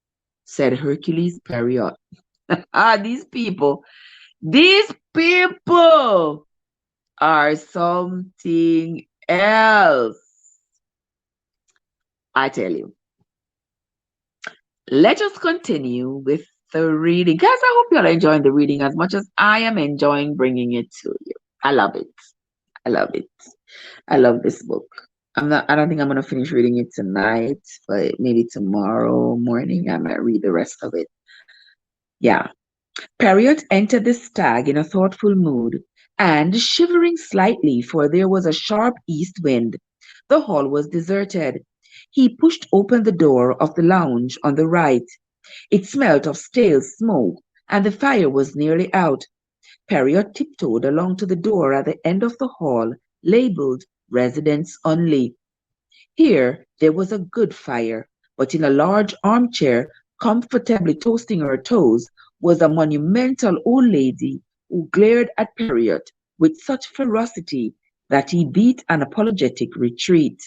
A: said Hercules Periot. Ah, these people are something else. I tell you. Let us continue with the reading. Guys, I hope you're enjoying the reading as much as I am enjoying bringing it to you. I love it. I love it. I love this book. I don't think I'm gonna finish reading it tonight, but maybe tomorrow morning I might read the rest of it. Yeah. Periot entered the stag in a thoughtful mood, and shivering slightly, for there was a sharp east wind. The hall was deserted. He pushed open the door of the lounge on the right. It smelt of stale smoke, and the fire was nearly out. Periot tiptoed along to the door at the end of the hall, labeled Residents Only. Here there was a good fire, but in a large armchair, comfortably toasting her toes, was a monumental old lady who glared at Periot with such ferocity that he beat an apologetic retreat.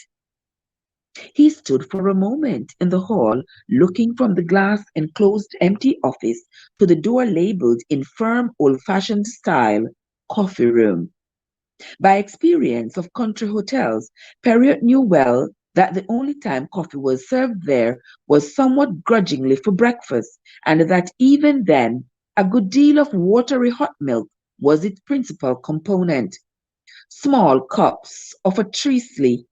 A: He stood for a moment in the hall, looking from the glass enclosed empty office to the door labeled in firm old-fashioned style, Coffee Room. By experience of country hotels, Periot knew well that the only time coffee was served there was somewhat grudgingly for breakfast, and that even then a good deal of watery hot milk was its principal component. Small cups of a treacle,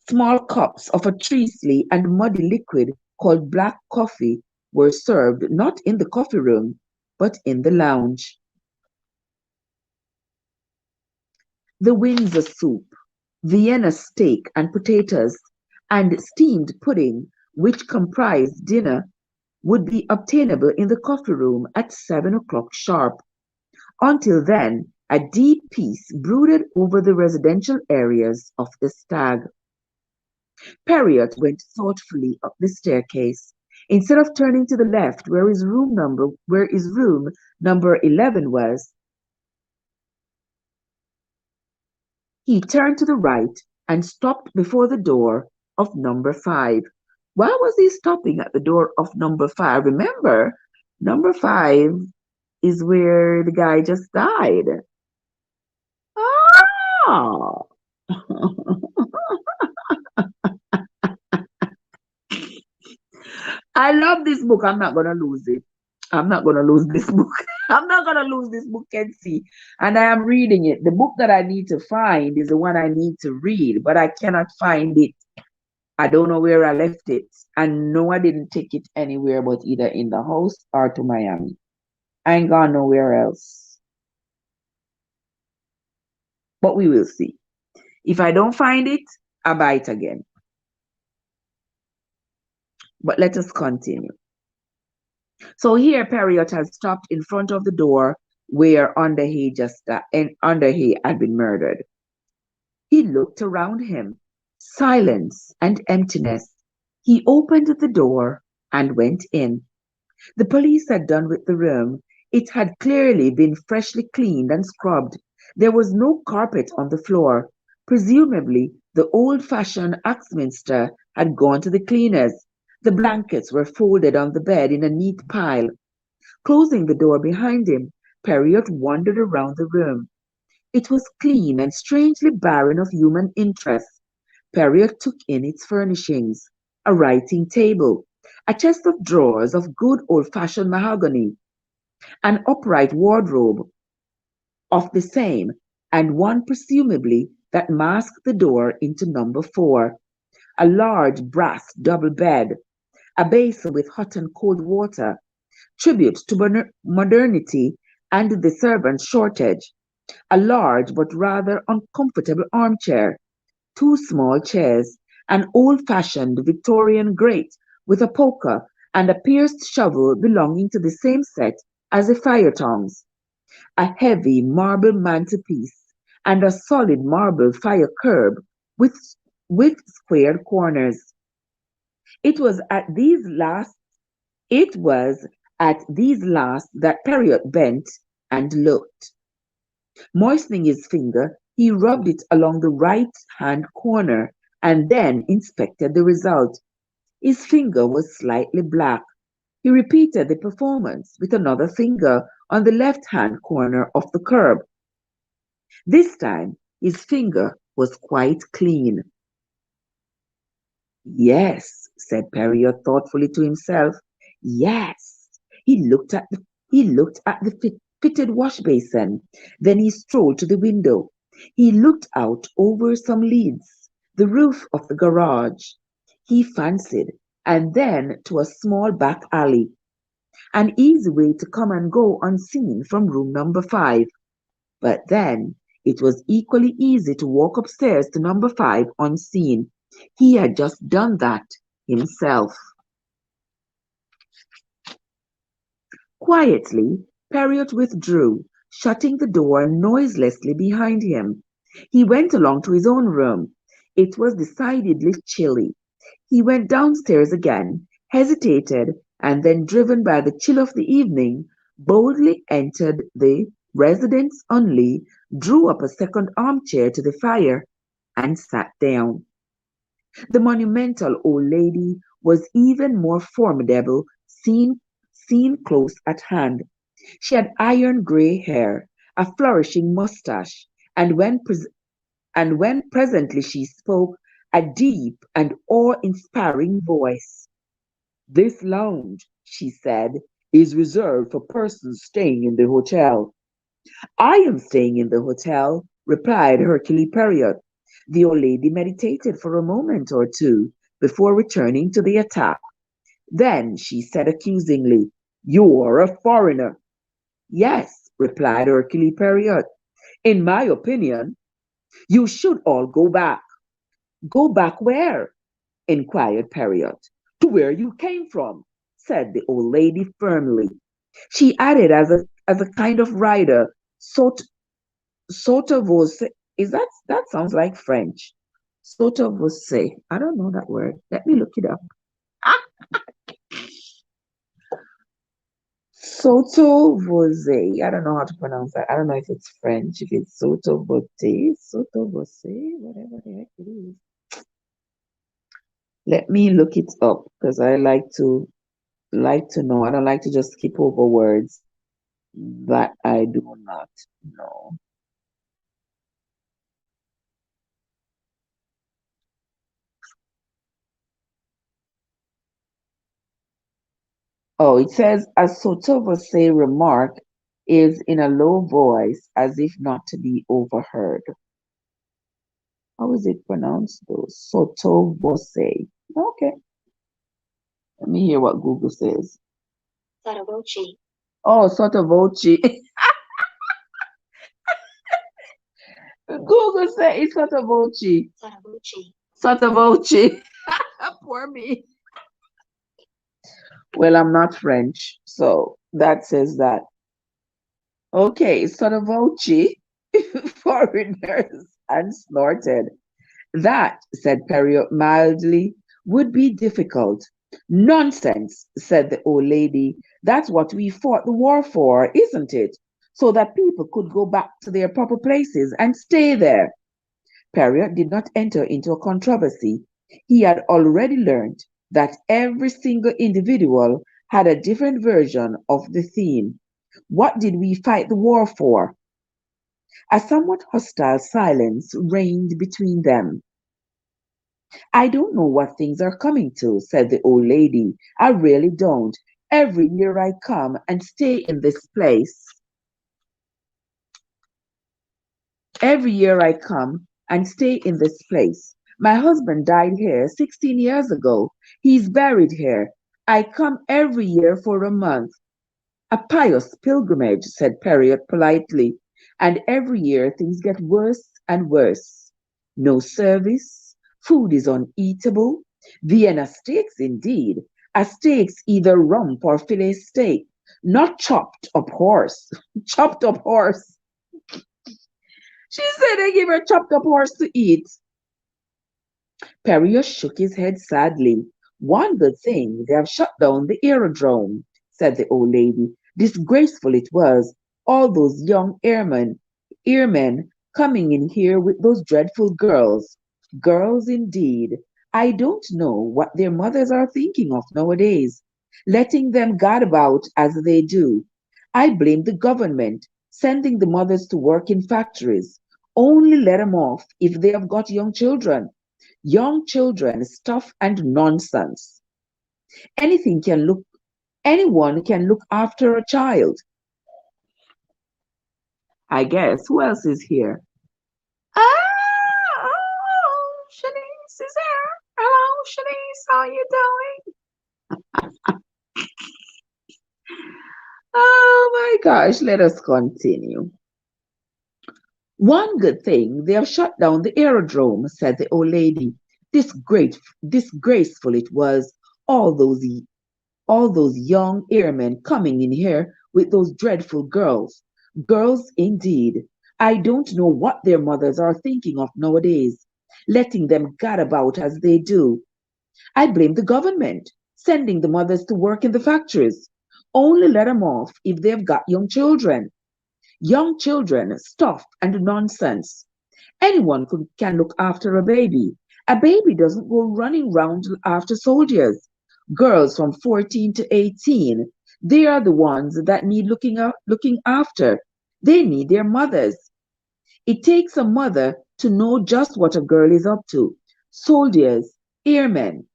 A: small cups of a treacle and muddy liquid called black coffee were served not in the coffee room, but in the lounge. The Windsor soup, Vienna steak and potatoes, and steamed pudding, which comprised dinner, would be obtainable in the coffee room at 7 o'clock sharp. Until then, a deep peace brooded over the residential areas of the stag. Periot went thoughtfully up the staircase. Instead of turning to the left where his room number 11 was, he turned to the right and stopped before the door of number 5. Why was he stopping at the door of number 5? Remember, number 5 is where the guy just died. Ah! I love this book. I'm not going to lose it. I'm not going to lose this book. I'm not going to lose this book, Kenzie. And I am reading it. The book that I need to find is the one I need to read, but I cannot find it. I don't know where I left it. And no, I didn't take it anywhere but either in the house or to Miami. I ain't gone nowhere else. But we will see. If I don't find it, I'll buy it again. But let us continue. So here Periot had stopped in front of the door where Underhay had been murdered. He looked around him, silence and emptiness. He opened the door and went in. The police had done with the room. It had clearly been freshly cleaned and scrubbed. There was no carpet on the floor. Presumably, the old-fashioned Axminster had gone to the cleaners. The blankets were folded on the bed in a neat pile. Closing the door behind him, Period wandered around the room. It was clean and strangely barren of human interest. Period took in its furnishings, a writing table, a chest of drawers of good old-fashioned mahogany, an upright wardrobe of the same, and one presumably that masked the door into number 4, a large brass double bed, a basin with hot and cold water, tribute to modernity and the servant shortage, a large but rather uncomfortable armchair, 2 small chairs, an old-fashioned Victorian grate with a poker and a pierced shovel belonging to the same set as the fire tongs, a heavy marble mantelpiece, and a solid marble fire curb with, with squared corners. It was at these last it was at these last that Periot bent and looked. Moistening his finger, he rubbed it along the right-hand corner and then inspected the result. His finger was slightly black. He repeated the performance with another finger on the left-hand corner of the curb. This time, his finger was quite clean. Yes, said Periot thoughtfully to himself. Yes. He looked at the fitted wash basin. Then he strolled to the window. He looked out over some leads, the roof of the garage. He fancied, and then to a small back alley, an easy way to come and go unseen from room number 5. But then it was equally easy to walk upstairs to number 5 unseen. He had just done that himself. Quietly, Periot withdrew, shutting the door noiselessly behind him. He went along to his own room. It was decidedly chilly. He went downstairs again, hesitated, and then, driven by the chill of the evening, boldly entered the residence only, drew up a second armchair to the fire, and sat down. The monumental old lady was even more formidable seen close at hand. She had iron grey hair, a flourishing moustache, and when presently she spoke, a deep and awe-inspiring voice. "This lounge," she said, "is reserved for persons staying in the hotel." "I am staying in the hotel," replied Hercule Periot. The old lady meditated for a moment or two before returning to the attack. Then she said accusingly, "You're a foreigner." "Yes," replied Hercule Periot. "In my opinion, you should all go back." "Go back where?" inquired Periot. "To where you came from," said the old lady firmly. She added as a kind of rider, sotto voce. That sounds like French. Sotto voce. I don't know that word. Let me look it up. Sotto voce. I don't know how to pronounce that. I don't know if it's French, if it's sotto voce, whatever the heck it is. Let me look it up because I like to know. I don't like to just skip over words that I do not know. Oh, it says a sotto voce remark is in a low voice as if not to be overheard. How is it pronounced though? Sotto voce. Okay. Let me hear what Google says. Sotto voce. Oh, sotto voce. Google says it's sotto voce. Sotto voce. Sotto voce. Poor me. Well, I'm not French, so that says that. Okay, sotto voce, foreigners, and snorted. "That," said Periot mildly, "would be difficult." "Nonsense," said the old lady. "That's what we fought the war for, isn't it? So that people could go back to their proper places and stay there." Periot did not enter into a controversy. He had already learned that every single individual had a different version of the theme. What did we fight the war for? A somewhat hostile silence reigned between them. I don't know what things are coming to, said the old lady. I really don't. Every year I come and stay in this place. Every year I come and stay in this place. My husband died here 16 years ago. He's buried here. I come every year for a month. A pious pilgrimage, said Periot politely, and every year things get worse and worse. No service, food is uneatable. Vienna steaks, indeed. A steak's either rump or fillet steak, not chopped up horse. Chopped up horse. She said they give her chopped up horse to eat. Perrier shook his head sadly. One good thing, they have shut down the aerodrome, said the old lady. Disgraceful it was, all those young airmen coming in here with those dreadful girls. Girls indeed. I don't know what their mothers are thinking of nowadays, letting them gad about as they do. I blame the government, sending the mothers to work in factories. Only let 'em off if they have got young children. Young children, stuff and nonsense. Anything can look, anyone can look after a child. I guess. Who else is here? Oh, Shanice is here. Hello, Shanice. How you doing? Oh my gosh, let us continue. One good thing, they have shut down the aerodrome, said the old lady. Disgraceful it was, all those all those young airmen coming in here with those dreadful girls. Girls indeed. I don't know what their mothers are thinking of nowadays, letting them gad about as they do. I blame the government, sending the mothers to work in the factories. Only let 'em off if they've got young children. Young children, stuff and nonsense. Anyone can look after a baby. A baby doesn't go running round after soldiers. Girls from 14 to 18, they are the ones that need looking after. They need their mothers. It takes a mother to know just what a girl is up to. Soldiers, airmen.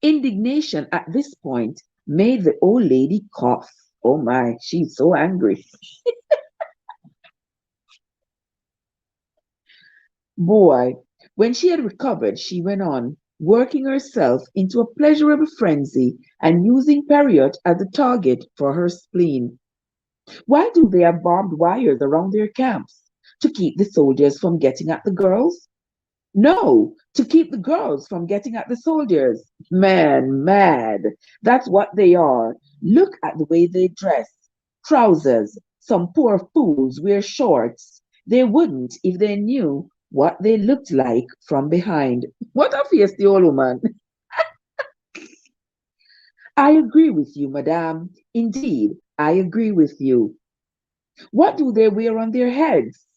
A: Indignation at this point made the old lady cough. Oh my, she's so angry. Boy, when she had recovered, she went on, working herself into a pleasurable frenzy and using Periot as a target for her spleen. Why do they have barbed wires around their camps? To keep the soldiers from getting at the girls? No, to keep the girls from getting at the soldiers. Man, mad. That's what they are. Look at the way they dress. Trousers. Some poor fools wear shorts. They wouldn't if they knew what they looked like from behind. What a feisty old woman. I agree with you, madame. Indeed, I agree with you. What do they wear on their heads?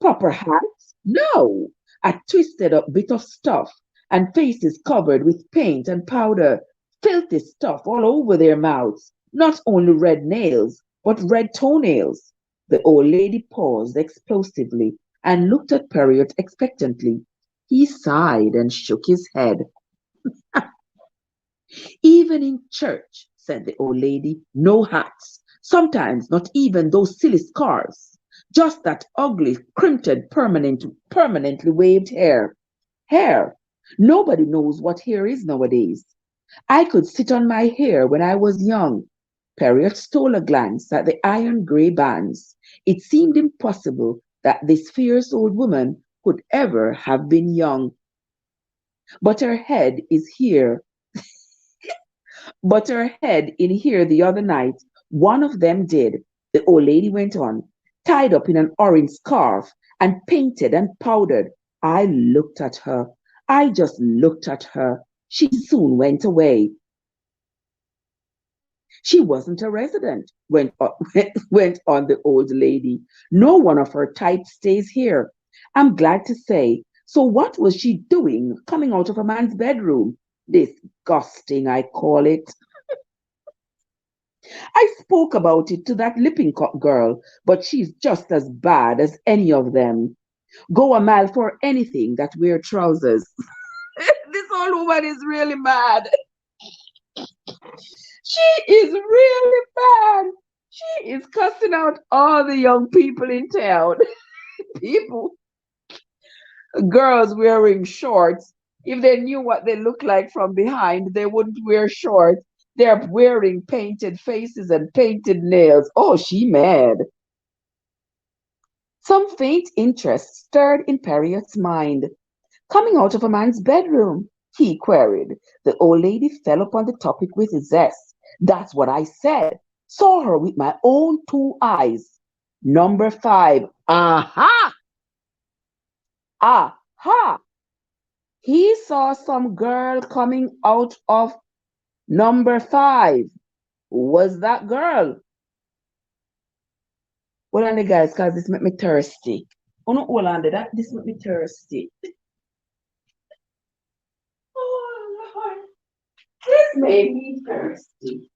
A: Proper hats? No, a twisted up bit of stuff, and faces covered with paint and powder, filthy stuff all over their mouths, not only red nails, but red toenails. The old lady paused explosively and looked at Periot expectantly. He sighed and shook his head. Even in church, said the old lady, no hats. Sometimes not even those silly scarves. Just that ugly, crimped, permanently waved hair. Hair. Nobody knows what hair is nowadays. I could sit on my hair when I was young. Perriot stole a glance at the iron gray bands. It seemed impossible that this fierce old woman could ever have been young. But her head is here But her head in here the other night, one of them did, the old lady went on, tied up in an orange scarf and painted and powdered. I looked at her. I just looked at her. She soon went away. She wasn't a resident, went on the old lady. No one of her type stays here. I'm glad to say. So what was she doing coming out of a man's bedroom? Disgusting, I call it. I spoke about it to that Lippincott girl, but she's just as bad as any of them. Go a mile for anything that wear trousers. This old woman is really mad. She is really bad. She is cussing out all the young people in town. People, girls wearing shorts. If they knew what they look like from behind, they wouldn't wear shorts. They're wearing painted faces and painted nails. Oh, she mad. Some faint interest stirred in Harriet's mind. Coming out of a man's bedroom? He queried. The old lady fell upon the topic with zest. That's what I said. Saw her with my own two eyes. Number five. Aha! Aha! He saw some girl coming out of number five. Who was that girl? Hold on, guys, because this make me thirsty. Oh no, hold on, this make me thirsty. Oh Lord, this made me thirsty.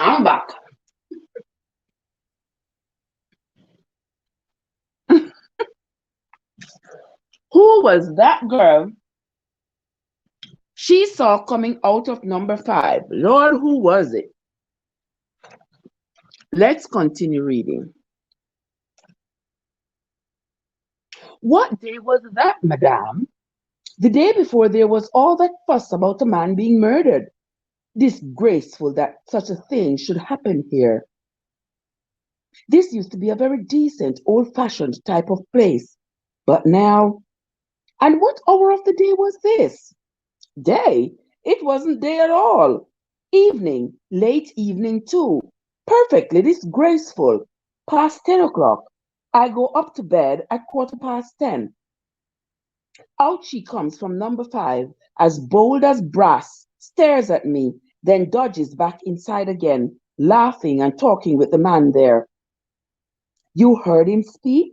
A: I'm back. Who was that girl she saw coming out of number five? Lord, who was it? Let's continue reading. What day was that, madame? The day before there was all that fuss about a man being murdered. Disgraceful that such a thing should happen here. This used to be a very decent, old-fashioned type of place. But now, and what hour of the day was this? Day? It wasn't day at all. Evening, late evening too. Perfectly disgraceful. Past 10 o'clock. I go up to bed at 10:15. Out she comes from number five, as bold as brass, stares at me, then dodges back inside again, laughing and talking with the man there. You heard him speak?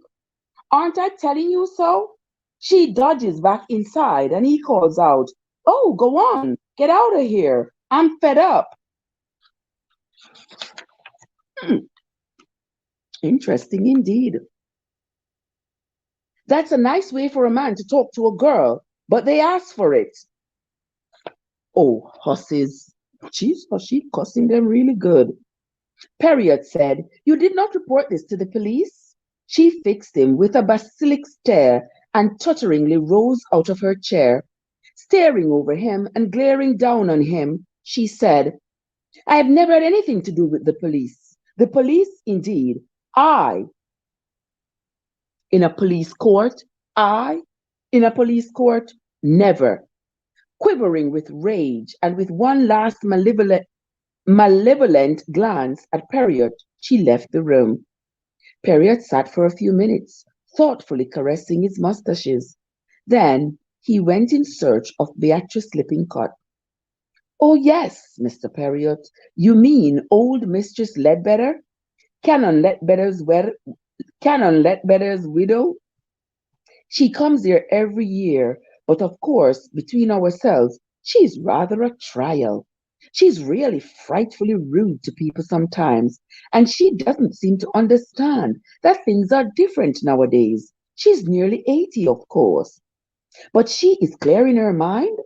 A: Aren't I telling you so? She dodges back inside and he calls out, Oh, go on, get out of here. I'm fed up. Hmm, interesting indeed. That's a nice way for a man to talk to a girl, but they ask for it. Oh, hussies. She cussing them really good. Period said, You did not report this to the police? She fixed him with a basilisk stare and totteringly rose out of her chair. Staring over him and glaring down on him, she said, I have never had anything to do with the police. The police, indeed. I, in a police court, I, in a police court, never. Quivering with rage and with one last malevolent glance at Periot, she left the room. Periot sat for a few minutes, thoughtfully caressing his mustaches. Then he went in search of Beatrice Lippincott. Oh, yes, Mr. Periot, you mean old Mistress Ledbetter? Canon Ledbetter's widow? She comes here every year, but of course, between ourselves, she's rather a trial. She's really frightfully rude to people sometimes, and she doesn't seem to understand that things are different nowadays. She's nearly 80, of course, but she is clear in her mind.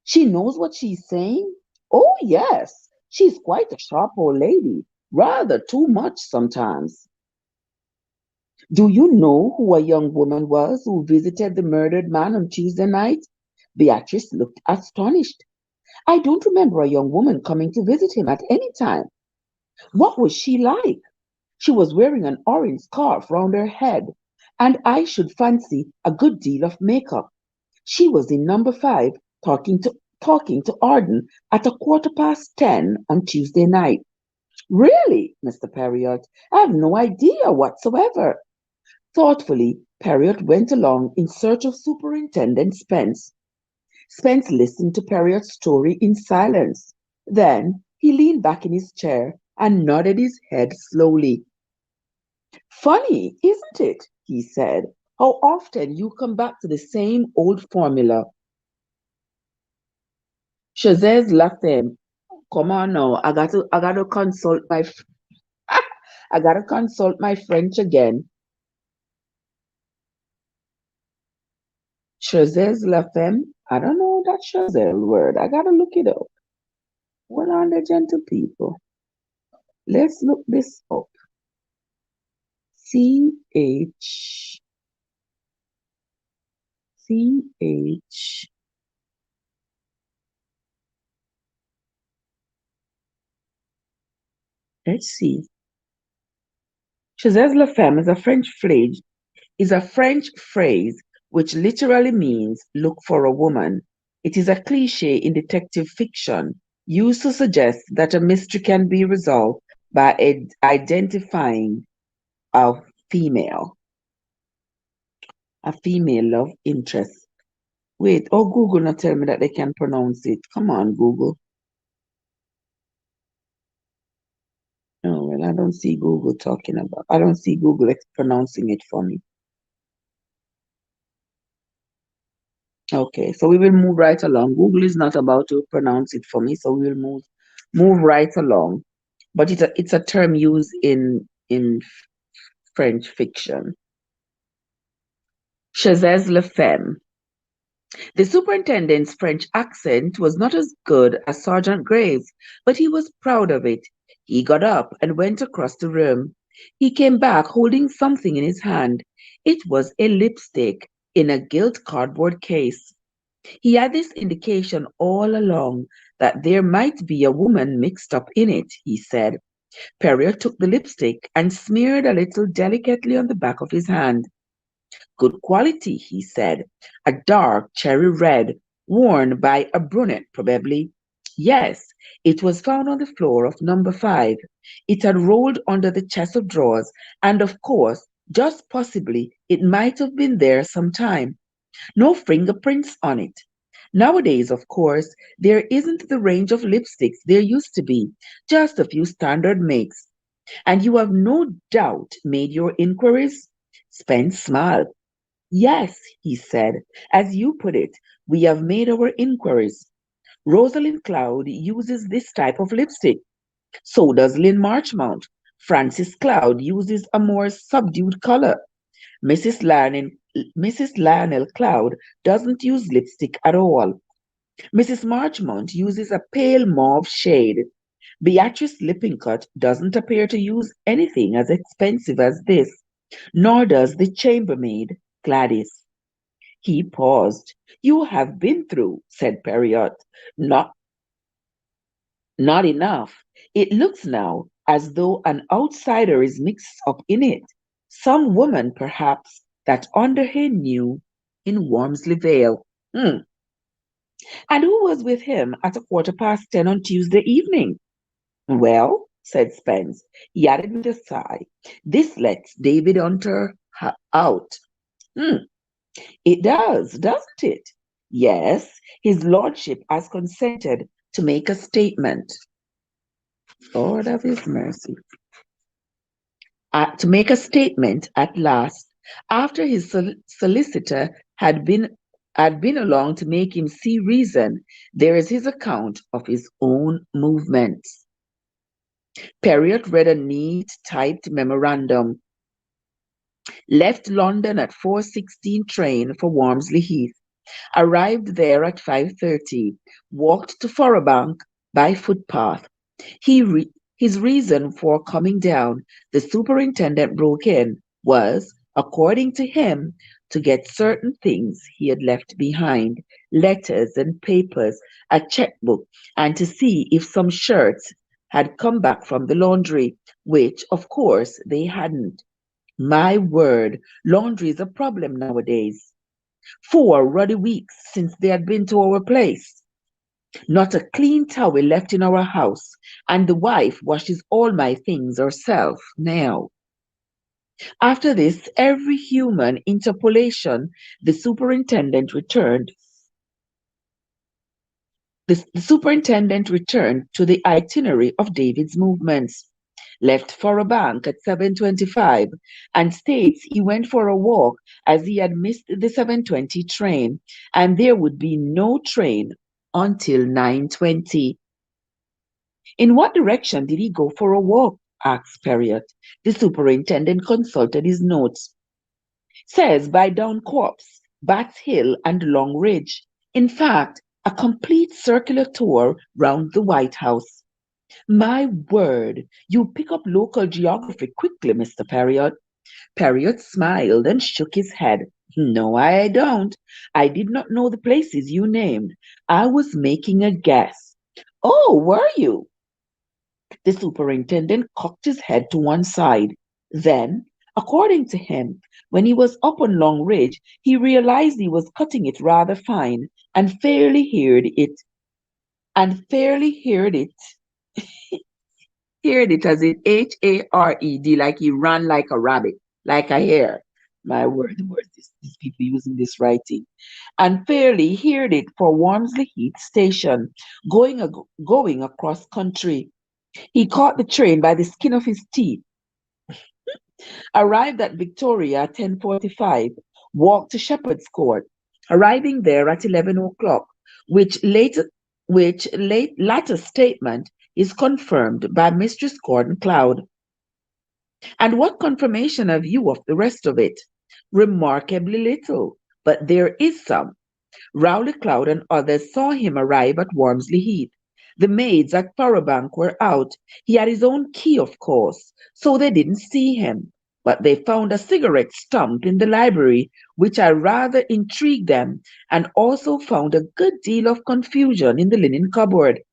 A: She knows what she's saying. Oh, yes, she's quite a sharp old lady, rather too much sometimes. Do you know who a young woman was who visited the murdered man on Tuesday night? Beatrice looked astonished. I don't remember a young woman coming to visit him at any time. What was she like? She was wearing an orange scarf round her head, and I should fancy a good deal of makeup. She was in number five talking to Arden at 10:15 on Tuesday night. Really, Mr. Perriott, I have no idea whatsoever. Thoughtfully, Perriott went along in search of Superintendent Spence. Spence listened to Perriott's story in silence. Then he leaned back in his chair and nodded his head slowly. Funny, isn't it? He said. How often you come back to the same old formula. Chazez Lafemme. Come on now. I gotta consult I gotta consult my French again. Chazez Lafemme. I don't know that Chazelle word. I gotta look it up. What are the gentle people? Let's look this up. C H. Let's see. Chazez Lafemme is a French phrase which literally means look for a woman. It is a cliche in detective fiction used to suggest that a mystery can be resolved by identifying a female, a female love interest. Wait, oh, Google not tell me that they can pronounce it. Come on, Google. Oh, well, I don't see Google talking about. I don't see Google pronouncing it for me. Okay, so we will move right along. Google is not about to pronounce it for me, so we will move right along. But it's a term used in French fiction. Chazez le Femme. The superintendent's French accent was not as good as Sergeant Gray's, but he was proud of it. He got up and went across the room. He came back holding something in his hand. It was a lipstick in a gilt cardboard case. He had this indication all along that there might be a woman mixed up in it, he said. Perrier took the lipstick and smeared a little delicately on the back of his hand. Good quality, he said. A dark cherry red, worn by a brunette, probably. Yes, it was found on the floor of number 5. It had rolled under the chest of drawers, and of course, just possibly, it might have been there some time. No fingerprints on it. Nowadays, of course, there isn't the range of lipsticks there used to be, just a few standard makes. And you have no doubt made your inquiries? Spence smiled. Yes, he said, as you put it, we have made our inquiries. Rosalind Cloud uses this type of lipstick. So does Lynn Marchmont. Frances Cloud uses a more subdued color. Mrs. Lionel, Mrs. Lionel Cloud doesn't use lipstick at all. Mrs. Marchmont uses a pale mauve shade. Beatrice Lippincott doesn't appear to use anything as expensive as this, nor does the chambermaid, Gladys. He paused. You have been through, said Perriott. Not, not enough. It looks now as though an outsider is mixed up in it. Some woman, perhaps, that Underhay knew in Wormsley Vale. And who was with him at 10:15 on Tuesday evening? Well, said Spence, he added with a sigh, this lets David Hunter out. Hmm, it does, doesn't it? Yes, his lordship has consented to make a statement. Lord of his mercy. To make a statement at last, after his solicitor had been along to make him see reason, there is his account of his own movements. Perriott read a neat typed memorandum. Left London at 4:16 train for Wormsley Heath. Arrived there at 5:30. Walked to Forobank by footpath. His reason for coming down, the superintendent broke in, was, according to him, to get certain things he had left behind, letters and papers, a checkbook, and to see if some shirts had come back from the laundry, which, of course, they hadn't. My word, laundry is a problem nowadays. 4 ruddy weeks since they had been to our place. Not a clean towel left in our house, and the wife washes all my things herself now. After this every human interpolation, the superintendent returned. The superintendent returned to the itinerary of David's movements, left for a bank at 7:25, and states he went for a walk as he had missed the 7:20 train, and there would be no train until 9:20. In what direction did he go for a walk? Asked Perriott. The superintendent consulted his notes. Says by down Copse, Bats Hill, and Long Ridge. In fact, a complete circular tour round the White House. My word, you pick up local geography quickly, Mr. Perriott. Perriott smiled and shook his head. No, I don't. I did not know the places you named. I was making a guess. Oh, were you? The superintendent cocked his head to one side. Then, according to him, when he was up on Long Ridge, he realized he was cutting it rather fine and heard it as in HARED, like he ran like a rabbit, like a hare. My word, the words these people using this writing. And fairly heard it for Wormsley Heath Station, going across country. He caught the train by the skin of his teeth, arrived at Victoria at 10:45, walked to Shepherd's Court, arriving there at 11 o'clock, which later which latter statement is confirmed by Mistress Gordon Cloud. And what confirmation have you of the rest of it? Remarkably little, but there is some. Rowley Cloud and others saw him arrive at Wormsley Heath. The maids at Furrobank were out. He had his own key, of course, so they didn't see him. But they found a cigarette stump in the library, which had rather intrigued them, and also found a good deal of confusion in the linen cupboard.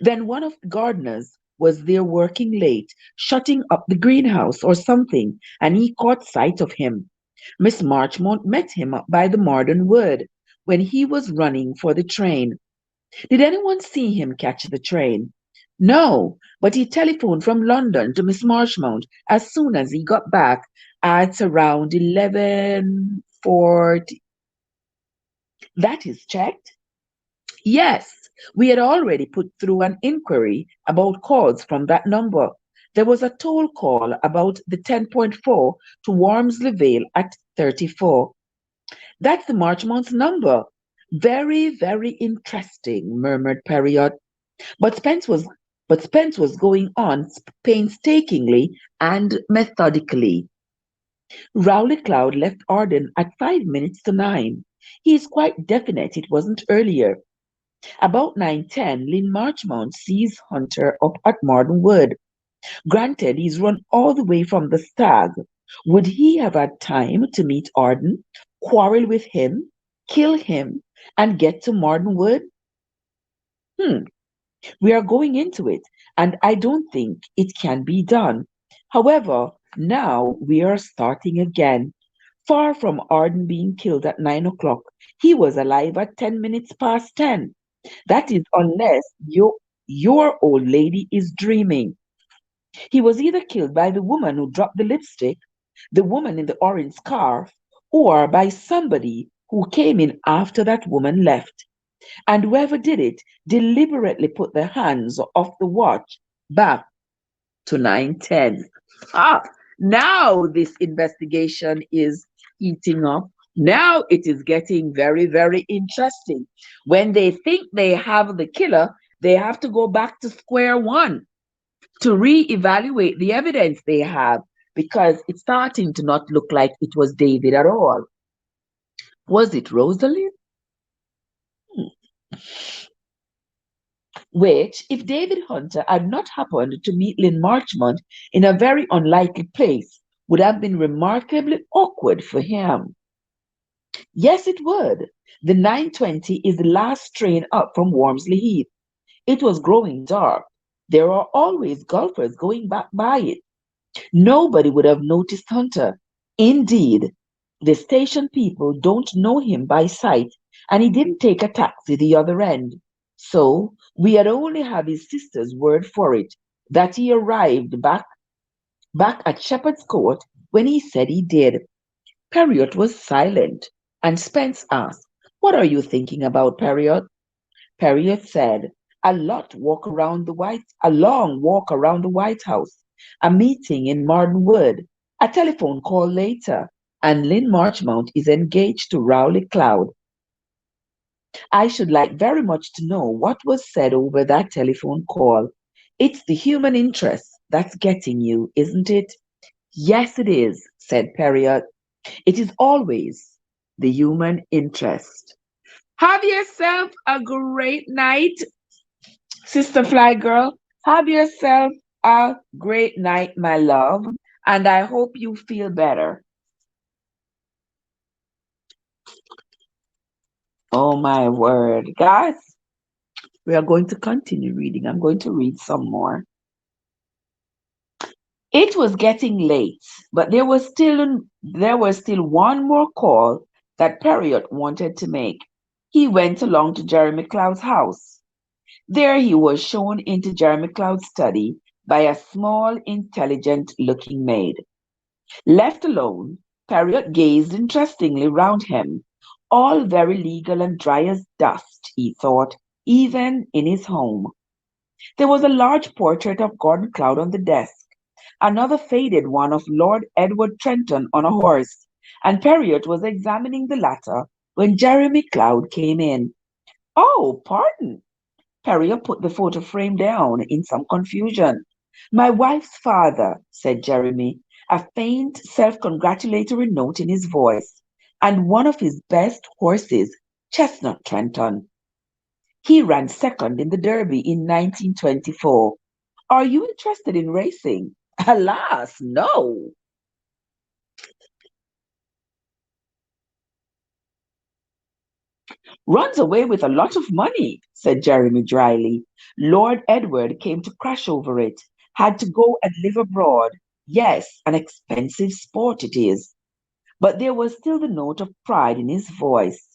A: Then one of the gardeners was there working late, shutting up the greenhouse or something, and he caught sight of him. Miss Marchmont met him up by the Mardon Wood when he was running for the train. Did anyone see him catch the train? No, but he telephoned from London to Miss Marchmont as soon as he got back at around 11:40. That is checked? Yes, we had already put through an inquiry about calls from that number. There was a toll call about the 10.4 to Wormsley Vale at 34. That's the Marchmont's number. Very, very interesting, murmured Perriott. But Spence was but Spence was going on painstakingly and methodically. Rowley Cloud left Arden at 5 minutes to 9. He is quite definite it wasn't earlier. About 9:10, Lynn Marchmont sees Hunter up at Mardon Wood. Granted, he's run all the way from the Stag. Would he have had time to meet Arden, quarrel with him, kill him, and get to Mardon Wood? Hmm, we are going into it, and I don't think it can be done. However, now we are starting again. Far from Arden being killed at 9 o'clock, he was alive at 10 minutes past 10. That is, unless your old lady is dreaming. He was either killed by the woman who dropped the lipstick, the woman in the orange scarf, or by somebody who came in after that woman left. And whoever did it deliberately put the hands of the watch back to 9:10. Ah, now this investigation is heating up. Now it is getting very, very interesting. When they think they have the killer, they have to go back to square one to re-evaluate the evidence they have because it's starting to not look like it was David at all. Was it Rosalind? Which, if David Hunter had not happened to meet Lynn Marchmont in a very unlikely place, would have been remarkably awkward for him. Yes, it would. The 9:20 is the last train up from Wormsley Heath. It was growing dark. There are always golfers going back by it. Nobody would have noticed Hunter. Indeed, the station people don't know him by sight, and he didn't take a taxi the other end. So we had only have his sister's word for it that he arrived back at Shepherd's Court when he said he did. Periot was silent, and Spence asked, "What are you thinking about, Periot?" Periot said, a long walk around the White House, a meeting in Mardenwood, a telephone call later, and Lynn Marchmont is engaged to Rowley Cloud. I should like very much to know what was said over that telephone call. It's the human interest that's getting you, isn't it? Yes, it is, said Periot. It is always the human interest. Have yourself a great night, Sister Fly Girl. Have yourself a great night, my love, and I hope you feel better. Oh, my word. Guys, we are going to continue reading. I'm going to read some more. It was getting late, but there was still one more call that Periot wanted to make. He went along to Jeremy Cloud's house. There he was shown into Jeremy Cloud's study by a small, intelligent-looking maid. Left alone, Periot gazed interestedly round him. All very legal and dry as dust, he thought, even in his home. There was a large portrait of Gordon Cloud on the desk, another faded one of Lord Edward Trenton on a horse, and Periot was examining the latter when Jeremy Cloud came in. "Oh, pardon." Periot put the photo frame down in some confusion. "My wife's father," said Jeremy, a faint self-congratulatory note in his voice, "and one of his best horses, Chestnut Trenton. He ran second in the Derby in 1924. Are you interested in racing?" "Alas, no." "Runs away with a lot of money," said Jeremy dryly. "Lord Edward came to crash over it. Had to go and live abroad. Yes, an expensive sport it is." But there was still the note of pride in his voice.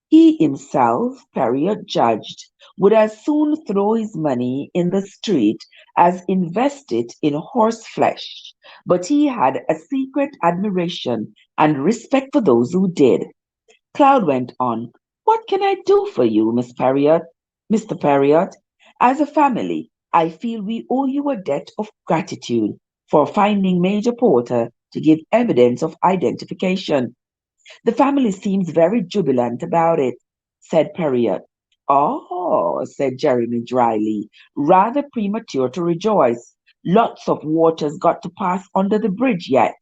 A: He himself, Periot judged, would as soon throw his money in the street as invest it in horse flesh. But he had a secret admiration and respect for those who did. Cloud went on. "What can I do for you, Miss Periot? Mr. Periot? As a family, I feel we owe you a debt of gratitude for finding Major Porter to give evidence of identification. The family seems very jubilant about it," said Periot. "Oh," said Jeremy dryly, "rather premature to rejoice. Lots of water's got to pass under the bridge yet.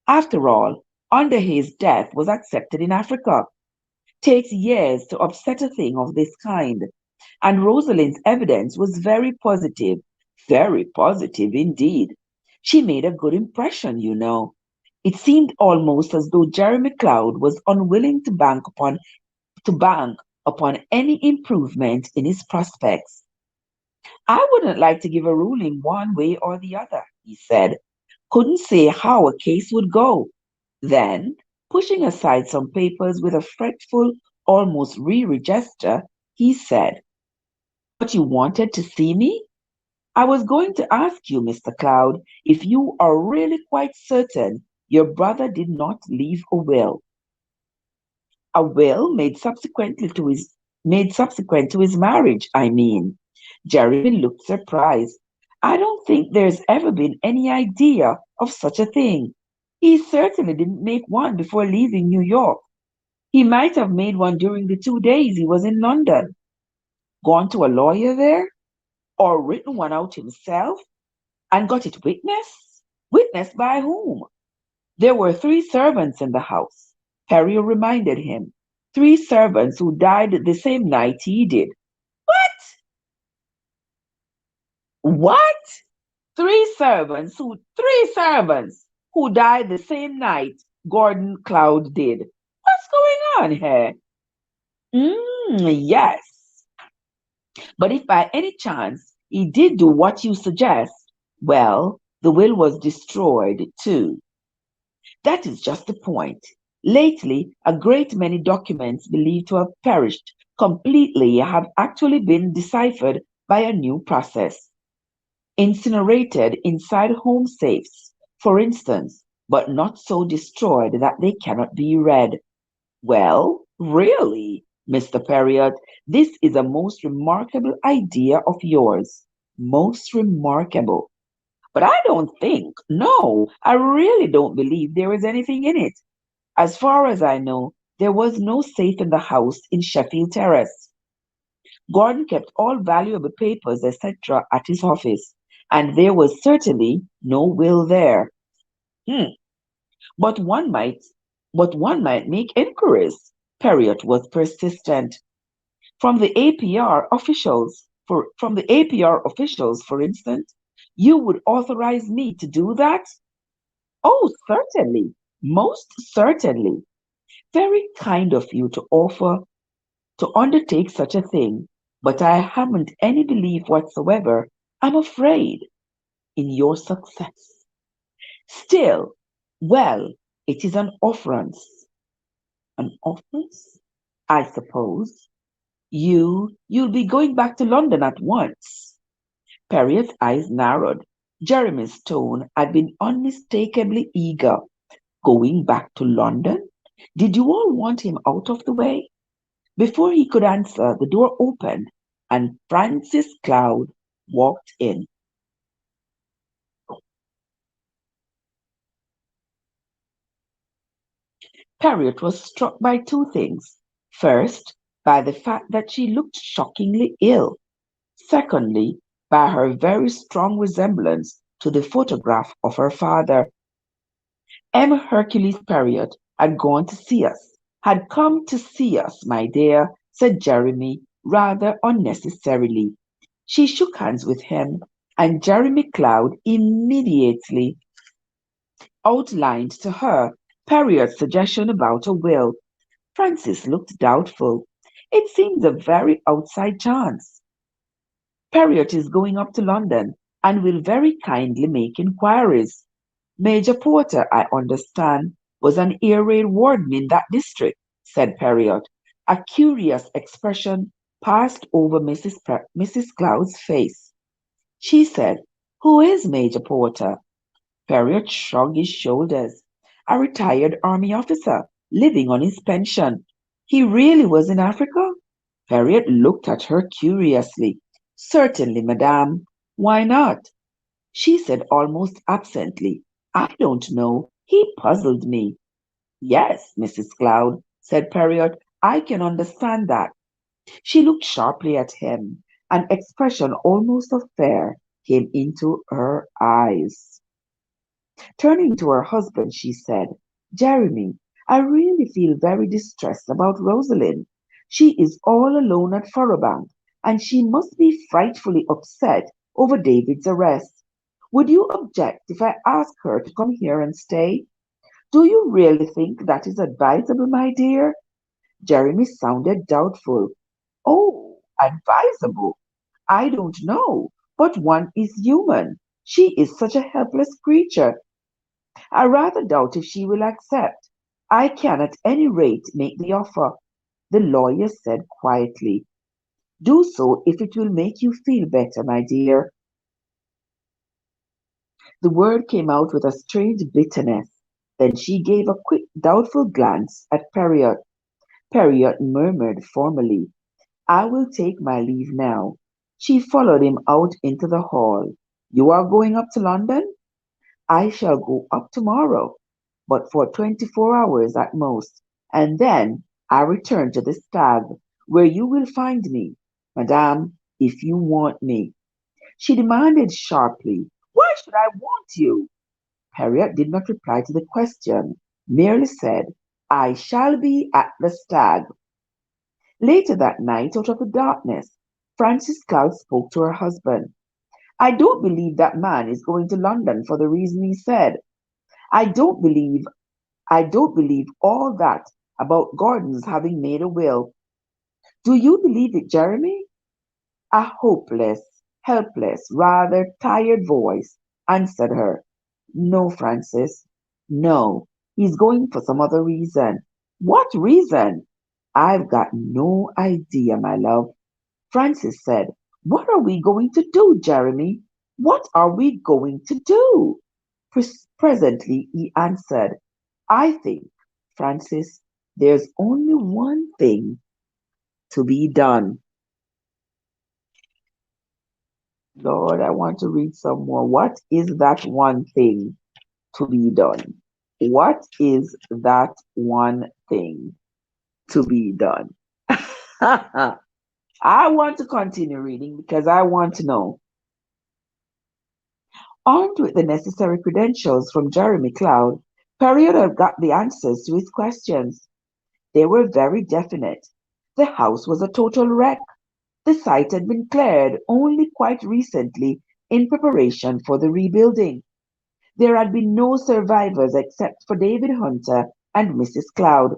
A: After all, Underhay's death was accepted in Africa. Takes years to upset a thing of this kind. And Rosalind's evidence was very positive indeed. She made a good impression, you know. It seemed almost as though Jeremy Cloud was unwilling to bank upon any improvement in his prospects. "I wouldn't like to give a ruling one way or the other," he said. "Couldn't say how a case would go." Then, pushing aside some papers with a fretful, almost weary gesture, he said, "But you wanted to see me? I was going to ask you, Mr. Cloud, if you are really quite certain your brother did not leave a will. A will made subsequent to his marriage, I mean." Jeremy looked surprised. "I don't think there's ever been any idea of such a thing. He certainly didn't make one before leaving New York. He might have made one during the 2 days he was in London. Gone to a lawyer there? Or written one out himself? And got it witnessed? Witnessed by whom? There were 3 servants in the house," Perry reminded him. "3 servants who died the same night he did." "What? What? Three servants who died the same night Gordon Cloud did. What's going on here?" Yes. But if by any chance he did do what you suggest, well, the will was destroyed too. That is just the point. Lately, a great many documents believed to have perished completely have actually been deciphered by a new process, incinerated inside home safes, for instance, but not so destroyed that they cannot be read. Well, really, Mr. Perriott, this is a most remarkable idea of yours. Most remarkable. But I don't think, no, I really don't believe there is anything in it. As far as I know, there was no safe in the house in Sheffield Terrace. Gordon kept all valuable papers, etc., at his office, and there was certainly no will there. Hmm. But one might, but one might make inquiries. Perriott was persistent. From the APR officials, for instance, you would authorize me to do that? Oh, certainly, most certainly. Very kind of you to offer to undertake such a thing, but I haven't any belief whatsoever, I'm afraid, in your success. Still, well, it is an offense. An offense? I suppose. You'll be going back to London at once. Perriott's eyes narrowed. Jeremy's tone had been unmistakably eager. Going back to London? Did you all want him out of the way? Before he could answer, the door opened and Francis Cloud walked in. Harriet was struck by two things. First, by the fact that she looked shockingly ill. Secondly, by her very strong resemblance to the photograph of her father. M. Hercules Perriott had gone to see us, had come to see us, my dear, said Jeremy, rather unnecessarily. She shook hands with him, and Jeremy Cloud immediately outlined to her Perriot's suggestion about a will. Frances looked doubtful. It seems a very outside chance. Perriott is going up to London and will very kindly make inquiries. Major Porter, I understand, was an air raid warden in that district, said Perriott. A curious expression passed over Mrs. Cloud's face. She said, "Who is Major Porter?" Perriott shrugged his shoulders. "A retired army officer, living on his pension." "He really was in Africa?" Perriott looked at her curiously. "Certainly, madame. Why not?" She said almost absently, "I don't know. He puzzled me." "Yes, Mrs. Cloud," said Perriott, "I can understand that." She looked sharply at him. An expression almost of fear came into her eyes. Turning to her husband, she said, "Jeremy, I really feel very distressed about Rosalind. She is all alone at Furrobank, and she must be frightfully upset over David's arrest. Would you object if I ask her to come here and stay? Do you really think that is advisable, my dear?" Jeremy sounded doubtful. "Oh, advisable. I don't know, but one is human. She is such a helpless creature. I rather doubt if she will accept. I can at any rate make the offer," the lawyer said quietly. "Do so if it will make you feel better, my dear." The word came out with a strange bitterness. Then she gave a quick, doubtful glance at Perriott. Perriott murmured formally, "I will take my leave now." She followed him out into the hall. "You are going up to London?" "I shall go up tomorrow, but for 24 hours at most, and then I return to the Stag, where you will find me, madame, if you want me." She demanded sharply, "Why should I want you?" Harriet did not reply to the question, merely said, "I shall be at the Stag." Later that night, out of the darkness, Frances Cloud spoke to her husband. "I don't believe that man is going to London for the reason he said. I don't believe I don't believe all that about Gordon's having made a will. Do you believe it, Jeremy?" A hopeless, helpless, rather tired voice answered her. "No, Francis, no. He's going for some other reason. What reason? I've got no idea, my love. Francis said, what are we going to do, Jeremy? What are we going to do? Presently he answered, I think, Francis, there's only one thing to be done. Lord, I want to read some more. What is that one thing to be done? What is that one thing to be done? I want to continue reading because I want to know. Armed with the necessary credentials from Jeremy Cloud, Perriot had got the answers to his questions. They were very definite. The house was a total wreck. The site had been cleared only quite recently in preparation for the rebuilding. There had been no survivors except for David Hunter and Mrs. Cloud.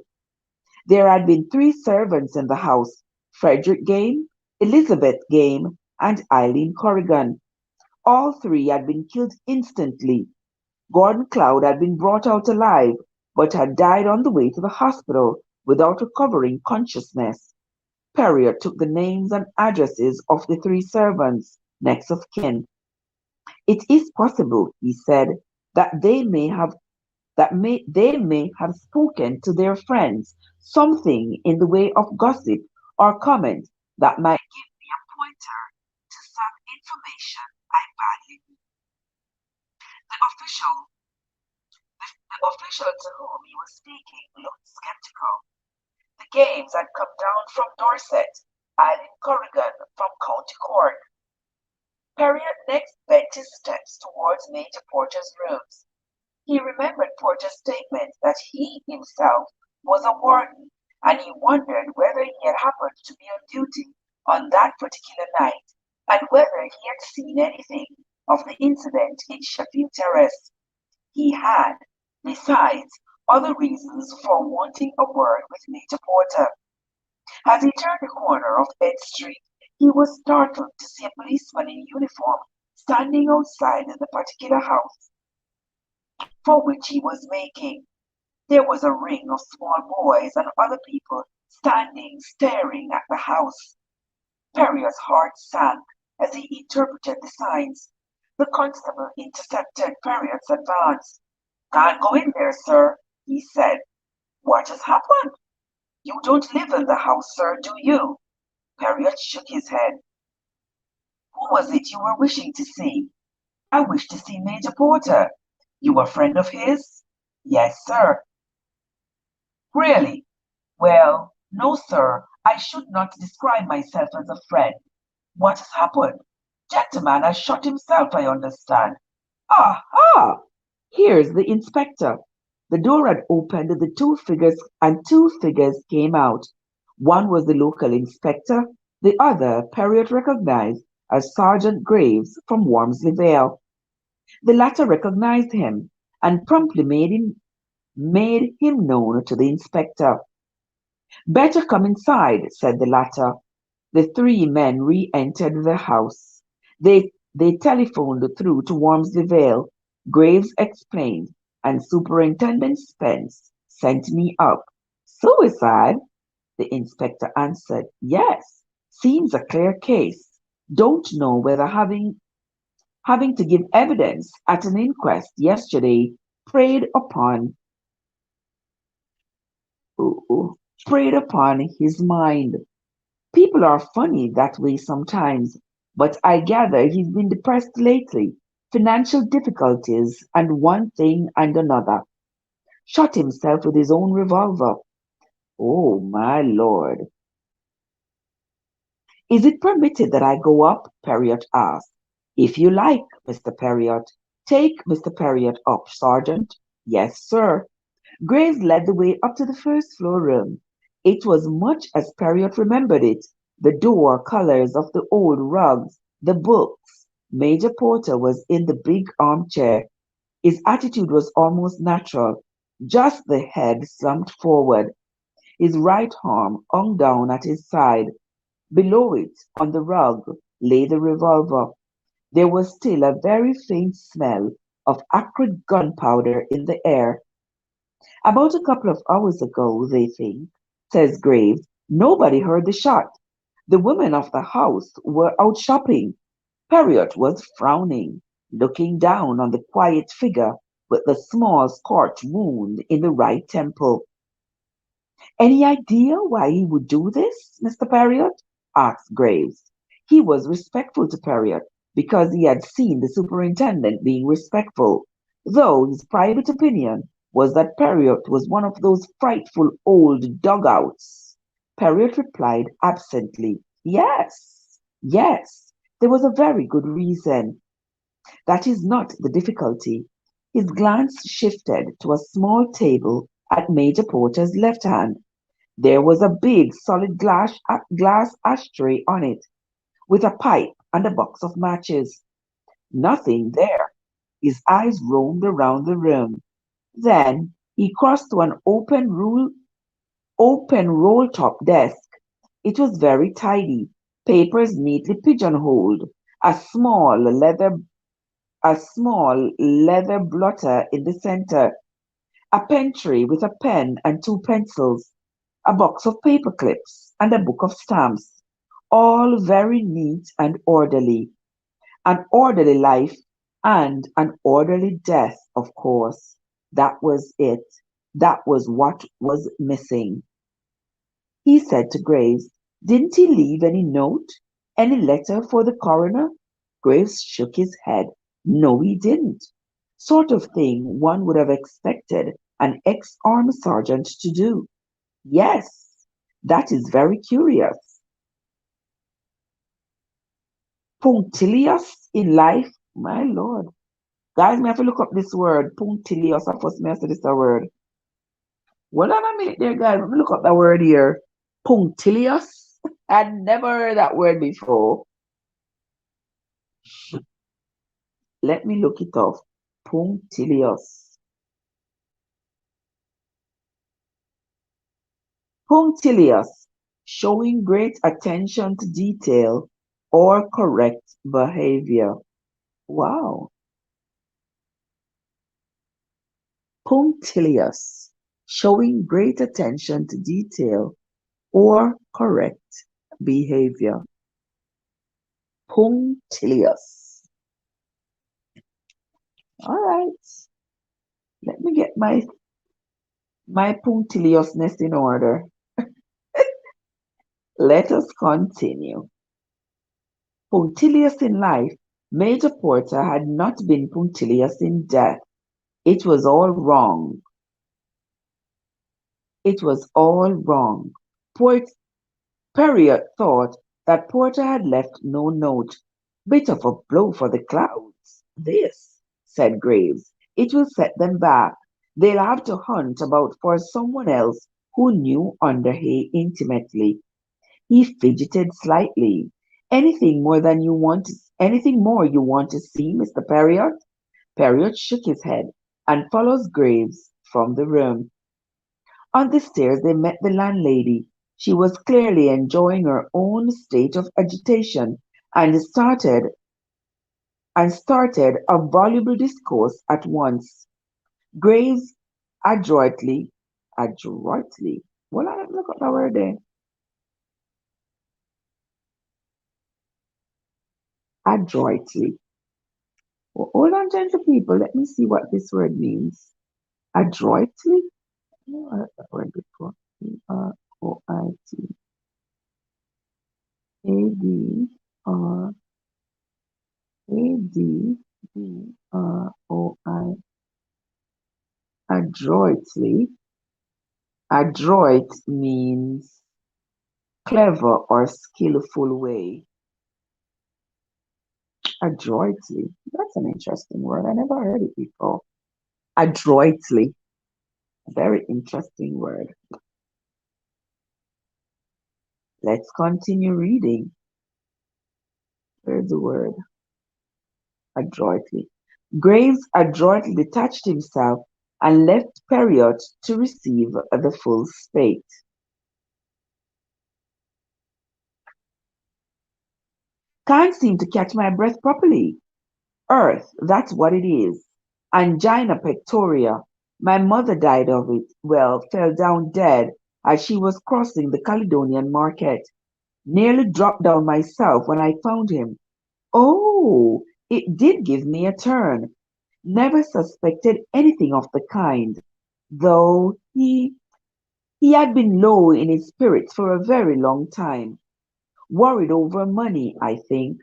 A: There had been 3 servants in the house: Frederick Game, Elizabeth Game, and Eileen Corrigan. All 3 had been killed instantly. Gordon Cloud had been brought out alive, but had died on the way to the hospital without recovering consciousness. Perriot took the names and addresses of the 3 servants, next of kin. It is possible, he said, that they may have spoken to their friends something in the way of gossip or comment that might give me a pointer to some information I badly need. The official, the official to whom he was speaking looked skeptical. The Games had come down from Dorset, Eileen Corrigan from County Cork. Perriot next bent his steps towards Major Porter's rooms. He remembered Porter's statement that he himself was a warden, and he wondered whether he had happened to be on duty on that particular night, and whether he had seen anything of the incident in Sheffield Terrace. He had, besides, other reasons for wanting a word with Major Porter. As he turned the corner of Ed Street, he was startled to see a policeman in uniform standing outside the particular house for which he was making. There was a ring of small boys and other people standing staring at the house. Perriot's heart sank as he interpreted the signs. The constable intercepted Perriot's advance. Can't go in there, sir, he said. What has happened? You don't live in the house, sir, do you? Perriot shook his head. Who was it you were wishing to see? I wish to see Major Porter. You a friend of his? Yes, sir. Really? Well, no, sir, I should not describe myself as a friend. What has happened? Gentleman has shot himself, I understand. Aha! Here's the inspector. The door had opened and two figures came out. One was the local inspector, the other Perriot recognized as Sergeant Graves from Wormsley Vale. The latter recognized him and promptly made him known to the inspector. Better come inside, said the latter. The 3 men re-entered the house. They telephoned through to Wormsley Vale. Graves explained, and Superintendent Spence sent me up. Suicide? The inspector answered. Yes, seems a clear case. Don't know whether having to give evidence at an inquest yesterday preyed upon preyed upon his mind. People are funny that way sometimes, but I gather he's been depressed lately. Financial difficulties and one thing and another. Shot himself with his own revolver. Oh, my Lord. Is it permitted that I go up? Perriot asked. If you like, Mr. Perriot. Take Mr. Perriot up, Sergeant. Yes, sir. Graves led the way up to the first-floor room. It was much as Perriot remembered it. The door colors of the old rugs, the books. Major Porter was in the big armchair. His attitude was almost natural, just the head slumped forward. His right arm hung down at his side. Below it, on the rug, lay the revolver. There was still a very faint smell of acrid gunpowder in the air. About a couple of hours ago, they think, says Graves. Nobody heard the shot. The women of the house were out shopping. Harriet was frowning, looking down on the quiet figure with the small scorch wound in the right temple. Any idea why he would do this, Mr. Perriott? Asked Graves. He was respectful to Perriott because he had seen the superintendent being respectful, though his private opinion was that Perriott was one of those frightful old dugouts. Perriott replied absently, Yes, yes, there was a very good reason. That is not the difficulty. His glance shifted to a small table at Major Porter's left hand. There was a big solid glass ashtray on it, with a pipe and a box of matches. Nothing there. His eyes roamed around the room. Then he crossed to an open roll-top desk. It was very tidy, papers neatly pigeonholed, a small leather a small leather blotter in the center, a pen tray with a pen and two pencils, a box of paper clips, and a book of stamps, all very neat and orderly. An orderly life and an orderly death, of course. That was it. That was what was missing. He said to Graves, Didn't he leave any note? Any letter for the coroner? Graves shook his head. No, he didn't. Sort of thing one would have expected an ex-army sergeant to do. Yes, that is very curious. Punctilious in life? My lord. Guys, me have to look up this word. Punctilious. I first me have to this a word. Hold on a minute there, guys. Let me look up that word here. Punctilious? I'd never heard that word before. Let me look it up. Punctilious. Punctilious, showing great attention to detail or correct behavior. Wow. Punctilious, showing great attention to detail or correct behavior. Punctilious. All right. Let me get my punctiliousness in order. Let us continue. Punctilious in life, Major Porter had not been punctilious in death. It was all wrong. It was all wrong. Port Perriott thought that Porter had left no note. Bit of a blow for the clouds. This, said Graves. It will set them back. They'll have to hunt about for someone else who knew Underhay intimately. He fidgeted slightly. Anything more you want to see, Mr. Perriott? Perriott shook his head and followed Graves from the room. On the stairs they met the landlady. She was clearly enjoying her own state of agitation and started a voluble discourse at once. Graves adroitly, well, I don't look at that word there. Adroitly. Well, hold on, gentle people. Let me see what this word means. Adroitly? No, I heard that word before. Aroit. AdroI. Adroitly. Adroit means clever or skillful way. Adroitly. That's an interesting word. I never heard it before. Adroitly. Very interesting word. Let's continue reading. Where's the word? Adroitly. Graves adroitly detached himself and left Perriott to receive the full spate. Can't seem to catch my breath properly. Earth, that's what it is. Angina pectoria. My mother died of it, well, fell down dead as she was crossing the Caledonian Market. Nearly dropped down myself when I found him. Oh, it did give me a turn. Never suspected anything of the kind, though he had been low in his spirits for a very long time. Worried over money, I think,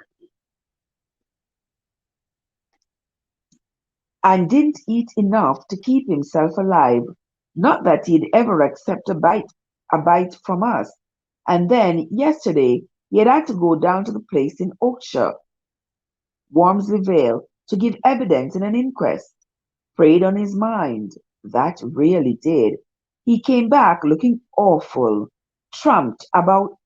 A: and didn't eat enough to keep himself alive. Not that he'd ever accept a bite from us. And then yesterday he had to go down to the place in Oakshire, Wormsley Vale, to give evidence in an inquest. Preyed on his mind. That really did. He came back looking awful, trumped about,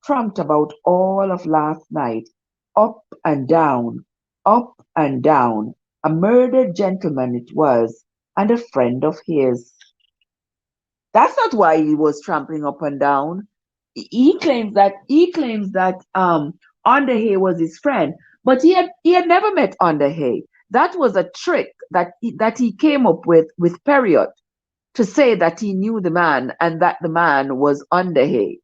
A: trumped about all of last night, up and down, up and down. A murdered gentleman it was, and a friend of his. That's not why he was tramping up and down. He claims that Underhay was his friend, but he had never met Underhay. That was a trick that he came up with Periot to say that he knew the man and that the man was Underhay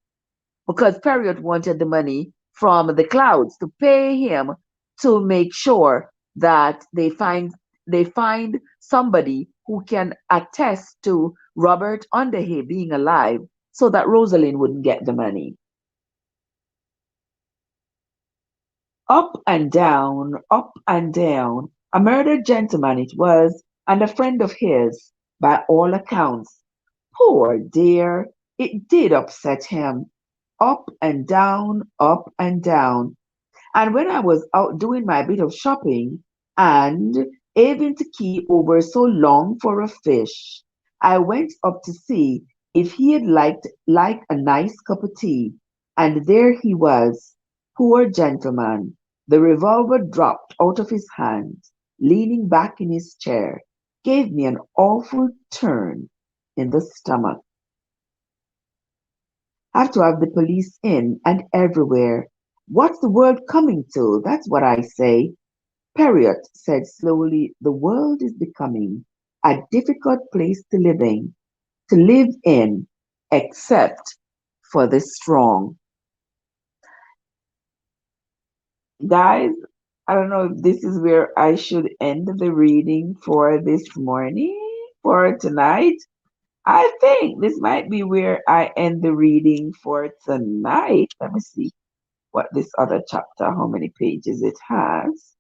A: because Periot wanted the money from the clouds to pay him to make sure that they find somebody who can attest to Robert Underhay being alive so that Rosalind wouldn't get the money. Up and down, up and down. A murdered gentleman it was, and a friend of his, by all accounts. Poor dear, it did upset him. Up and down, up and down. And when I was out doing my bit of shopping and having to key over so long for a fish, I went up to see if he'd like a nice cup of tea. And there he was, poor gentleman, the revolver dropped out of his hand, leaning back in his chair, gave me an awful turn in the stomach. Have to have the police in and everywhere. What's the world coming to? That's what I say. Perriot said slowly, the world is becoming a difficult place to live in, except for the strong. Guys, I don't know if this is where I should end the reading for this morning, for tonight. I think this might be where I end the reading for tonight. Let me see what this other chapter, how many pages it has.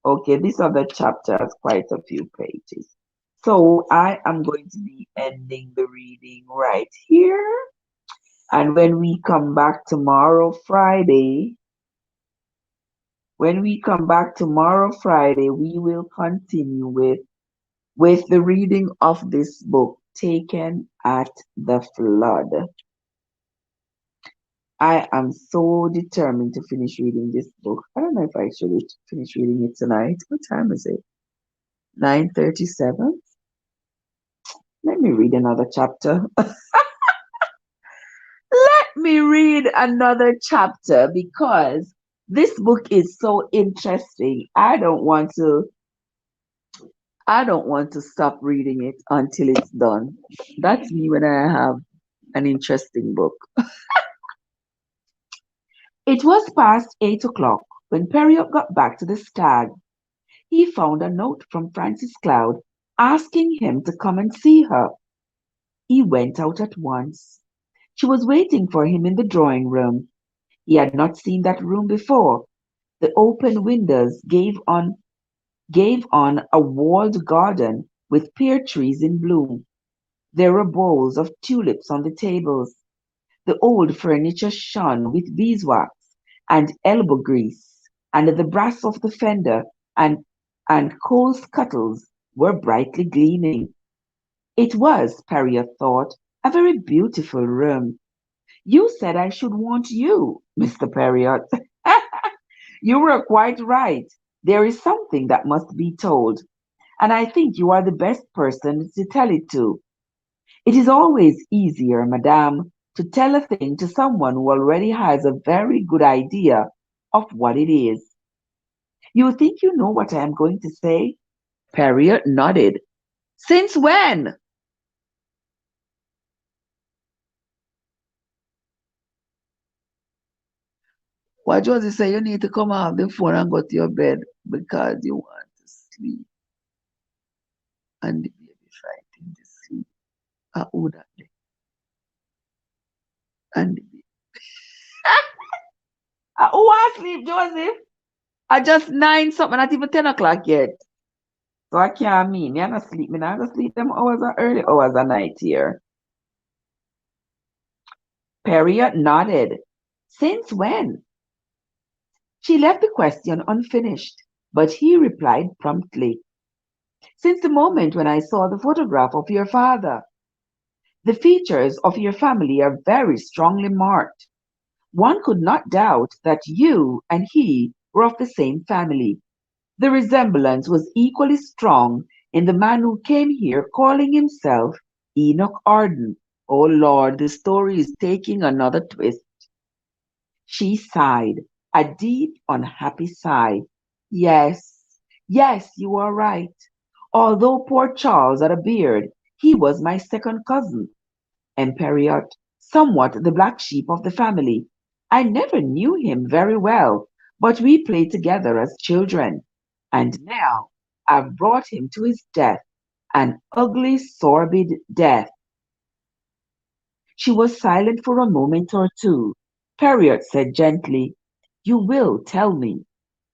A: Okay, this other chapter has quite a few pages. So I am going to be ending the reading right here. And when we come back tomorrow, Friday, we will continue with the reading of this book, Taken at the Flood. I am so determined to finish reading this book. I don't know if I should finish reading it tonight. What time is it? 9:37. Let me read another chapter. Let me read another chapter because this book is so interesting. I don't want to stop reading it until it's done. That's me when I have an interesting book. It was past 8 o'clock when Periot got back to the Stag. He found a note from Frances Cloud asking him to come and see her. He went out at once. She was waiting for him in the drawing room. He had not seen that room before. The open windows gave on a walled garden with pear trees in bloom. There were bowls of tulips on the tables. The old furniture shone with beeswax and elbow grease, and the brass of the fender and coal scuttles were brightly gleaming. It was, Harriet thought, a very beautiful room. You said I should want you, Mr. Perriot. You were quite right. There is something that must be told, and I think you are the best person to tell it to. It is always easier, madame, to tell a thing to someone who already has a very good idea of what it is. You think you know what I am going to say? Perriot nodded. Since when? What Josie say? You need to come off the phone and go to your bed because you want to sleep and the baby fighting to sleep. Who that day? And the baby. Who want sleep, Joseph? I just 9 something, not even 10 o'clock yet. So I can't mean. Me, I'm not sleep. Me, not gonna sleep them hours or early hours of night here. Harriet nodded. Since when? She left the question unfinished, but he replied promptly. Since the moment when I saw the photograph of your father. The features of your family are very strongly marked. One could not doubt that you and he were of the same family. The resemblance was equally strong in the man who came here calling himself Enoch Arden. Oh Lord, the story is taking another twist. She sighed, a deep, unhappy sigh. Yes, yes, you are right. Although poor Charles had a beard, he was my second cousin, and Periot, somewhat the black sheep of the family. I never knew him very well, but we played together as children. And now I've brought him to his death, an ugly, sordid death. She was silent for a moment or two. Periot said gently, You will tell me.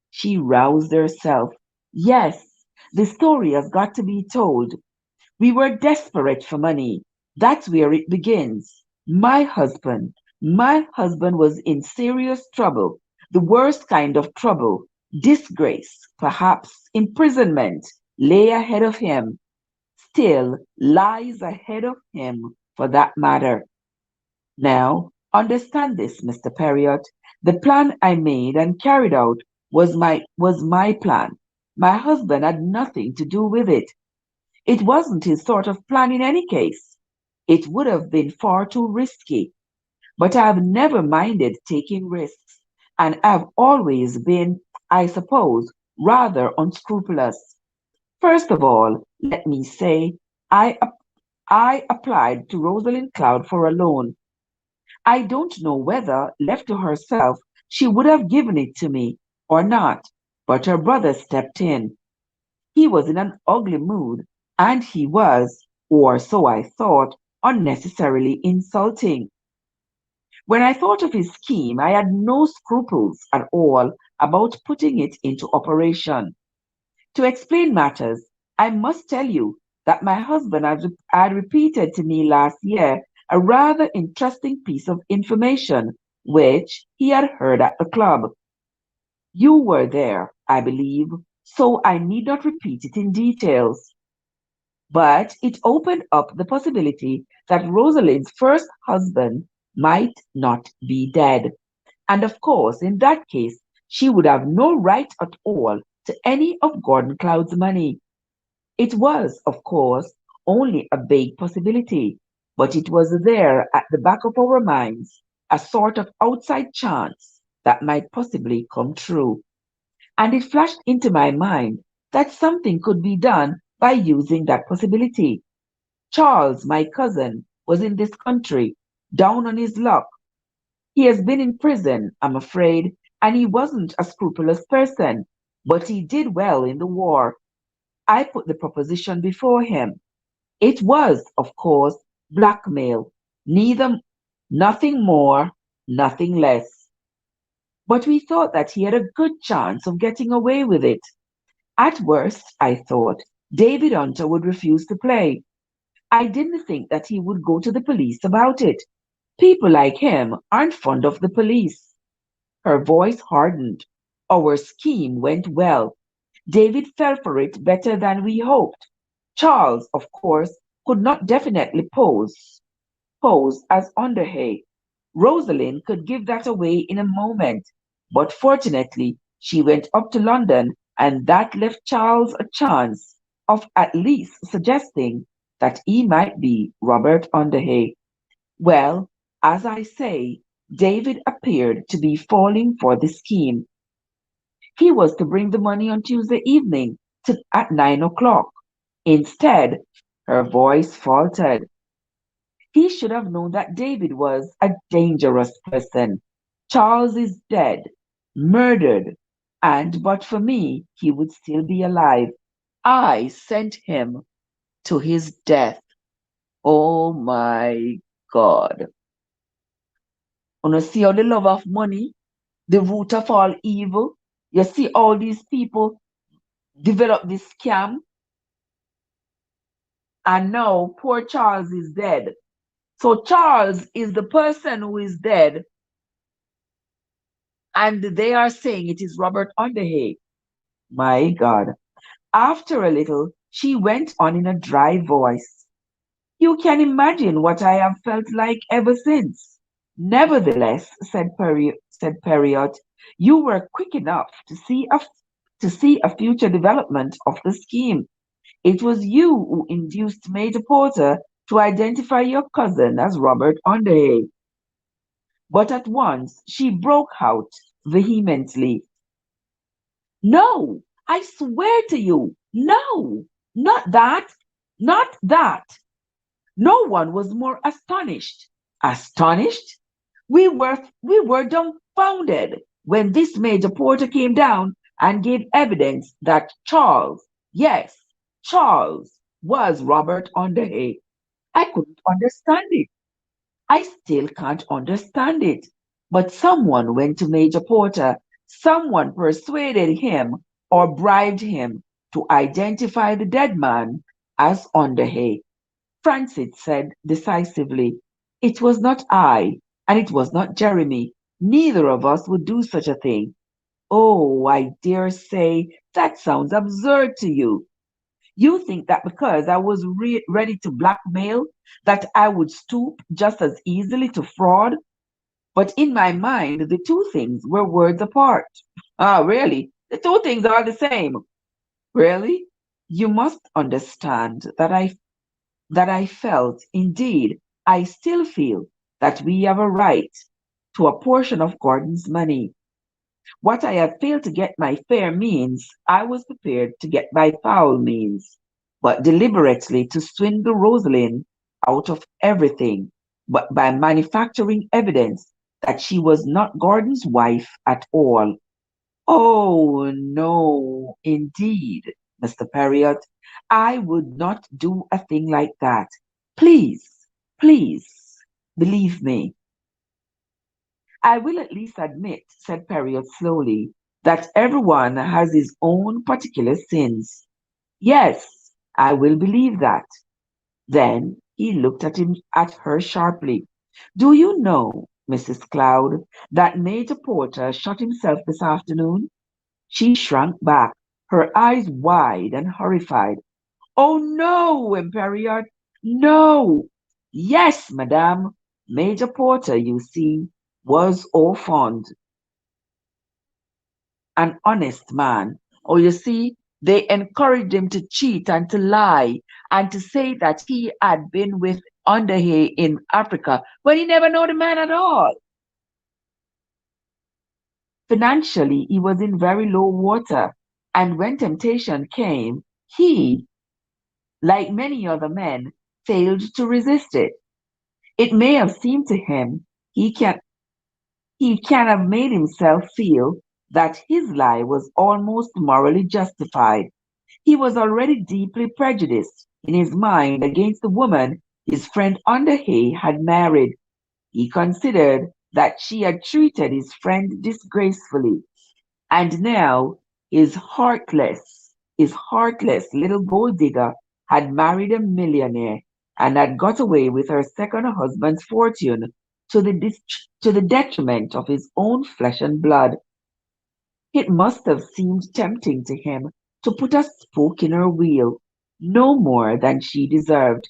A: She roused herself. Yes, the story has got to be told. We were desperate for money. That's where it begins. My husband was in serious trouble, the worst kind of trouble. Disgrace, perhaps imprisonment, lay ahead of him. Still lies ahead of him for that matter. Now, understand this, Mr. Periot. The plan I made and carried out was my plan. My husband had nothing to do with it. It wasn't his sort of plan in any case. It would have been far too risky. But I've never minded taking risks, and I've always been, I suppose, rather unscrupulous. First of all, let me say, I applied to Rosalind Cloud for a loan. I don't know whether, left to herself, she would have given it to me or not, but her brother stepped in. He was in an ugly mood, and he was, or so I thought, unnecessarily insulting. When I thought of his scheme, I had no scruples at all about putting it into operation. To explain matters, I must tell you that my husband had repeated to me last year a rather interesting piece of information which he had heard at the club. You were there, I believe, so I need not repeat it in details. But it opened up the possibility that Rosalind's first husband might not be dead. And of course, in that case, she would have no right at all to any of Gordon Cloud's money. It was, of course, only a vague possibility, but it was there at the back of our minds, a sort of outside chance that might possibly come true. And it flashed into my mind that something could be done by using that possibility. Charles, my cousin, was in this country, down on his luck. He has been in prison, I'm afraid, and he wasn't a scrupulous person, but he did well in the war. I put the proposition before him. It was, of course, blackmail, neither nothing more, nothing less. But we thought that he had a good chance of getting away with it. At worst, I thought, David Hunter would refuse to play. I didn't think that he would go to the police about it. People like him aren't fond of the police. Her voice hardened. Our scheme went well. David fell for it better than we hoped. Charles, of course, could not definitely pose as Underhay. Rosalind could give that away in a moment, but fortunately she went up to London, and that left Charles a chance of at least suggesting that he might be Robert Underhay. Well, as I say, David appeared to be falling for the scheme. He was to bring the money on Tuesday evening at 9 o'clock. Instead, her voice faltered. He should have known that David was a dangerous person. Charles is dead, murdered, and but for me, he would still be alive. I sent him to his death. Oh my God. You see how the love of money, the root of all evil. You see all these people develop this scam, and now poor Charles is dead. So Charles is the person who is dead, and they are saying it is Robert Underhay. My God. After a little, she went on in a dry voice. You can imagine what I have felt like ever since. Nevertheless, said Periot, you were quick enough to see a future development of the scheme. It was you who induced Major Porter to identify your cousin as Robert Underhay. But at once she broke out vehemently. No, I swear to you, no, not that, not that. No one was more astonished. Astonished? We were dumbfounded when this Major Porter came down and gave evidence that Charles, yes, Charles, was Robert Underhay. I couldn't understand it. I still can't understand it. But someone went to Major Porter, someone persuaded him or bribed him to identify the dead man as Underhay. Francis said decisively, it was not I, and it was not Jeremy. Neither of us would do such a thing. Oh, I dare say that sounds absurd to you. You think that because I was ready to blackmail, that I would stoop just as easily to fraud? But in my mind, the two things were words apart. Ah, really? The two things are the same. Really? You must understand that I felt, indeed, I still feel that we have a right to a portion of Gordon's money. What I have failed to get by fair means, I was prepared to get by foul means, but deliberately to swindle Rosalind out of everything, but by manufacturing evidence that she was not Gordon's wife at all. Oh, no, indeed, Mr. Perriott, I would not do a thing like that. Please, please, believe me. I will at least admit, said Perriott slowly, that everyone has his own particular sins. Yes, I will believe that. Then he looked at her sharply. Do you know, Mrs. Cloud, that Major Porter shot himself this afternoon? She shrank back, her eyes wide and horrified. Oh no, Imperial, no. Yes, madame. Major Porter, you see, was au fond an honest man. Or you see, they encouraged him to cheat and to lie and to say that he had been with Underhay in Africa when he never knew the man at all. Financially, he was in very low water, and when temptation came, he, like many other men, failed to resist it. It may have seemed to him he can he can have made himself feel that his lie was almost morally justified. He was already deeply prejudiced in his mind against the woman his friend Underhay had married. He considered that she had treated his friend disgracefully, and now his heartless little gold digger had married a millionaire and had got away with her second husband's fortune to to the detriment of his own flesh and blood. It must have seemed tempting to him to put a spoke in her wheel, no more than she deserved,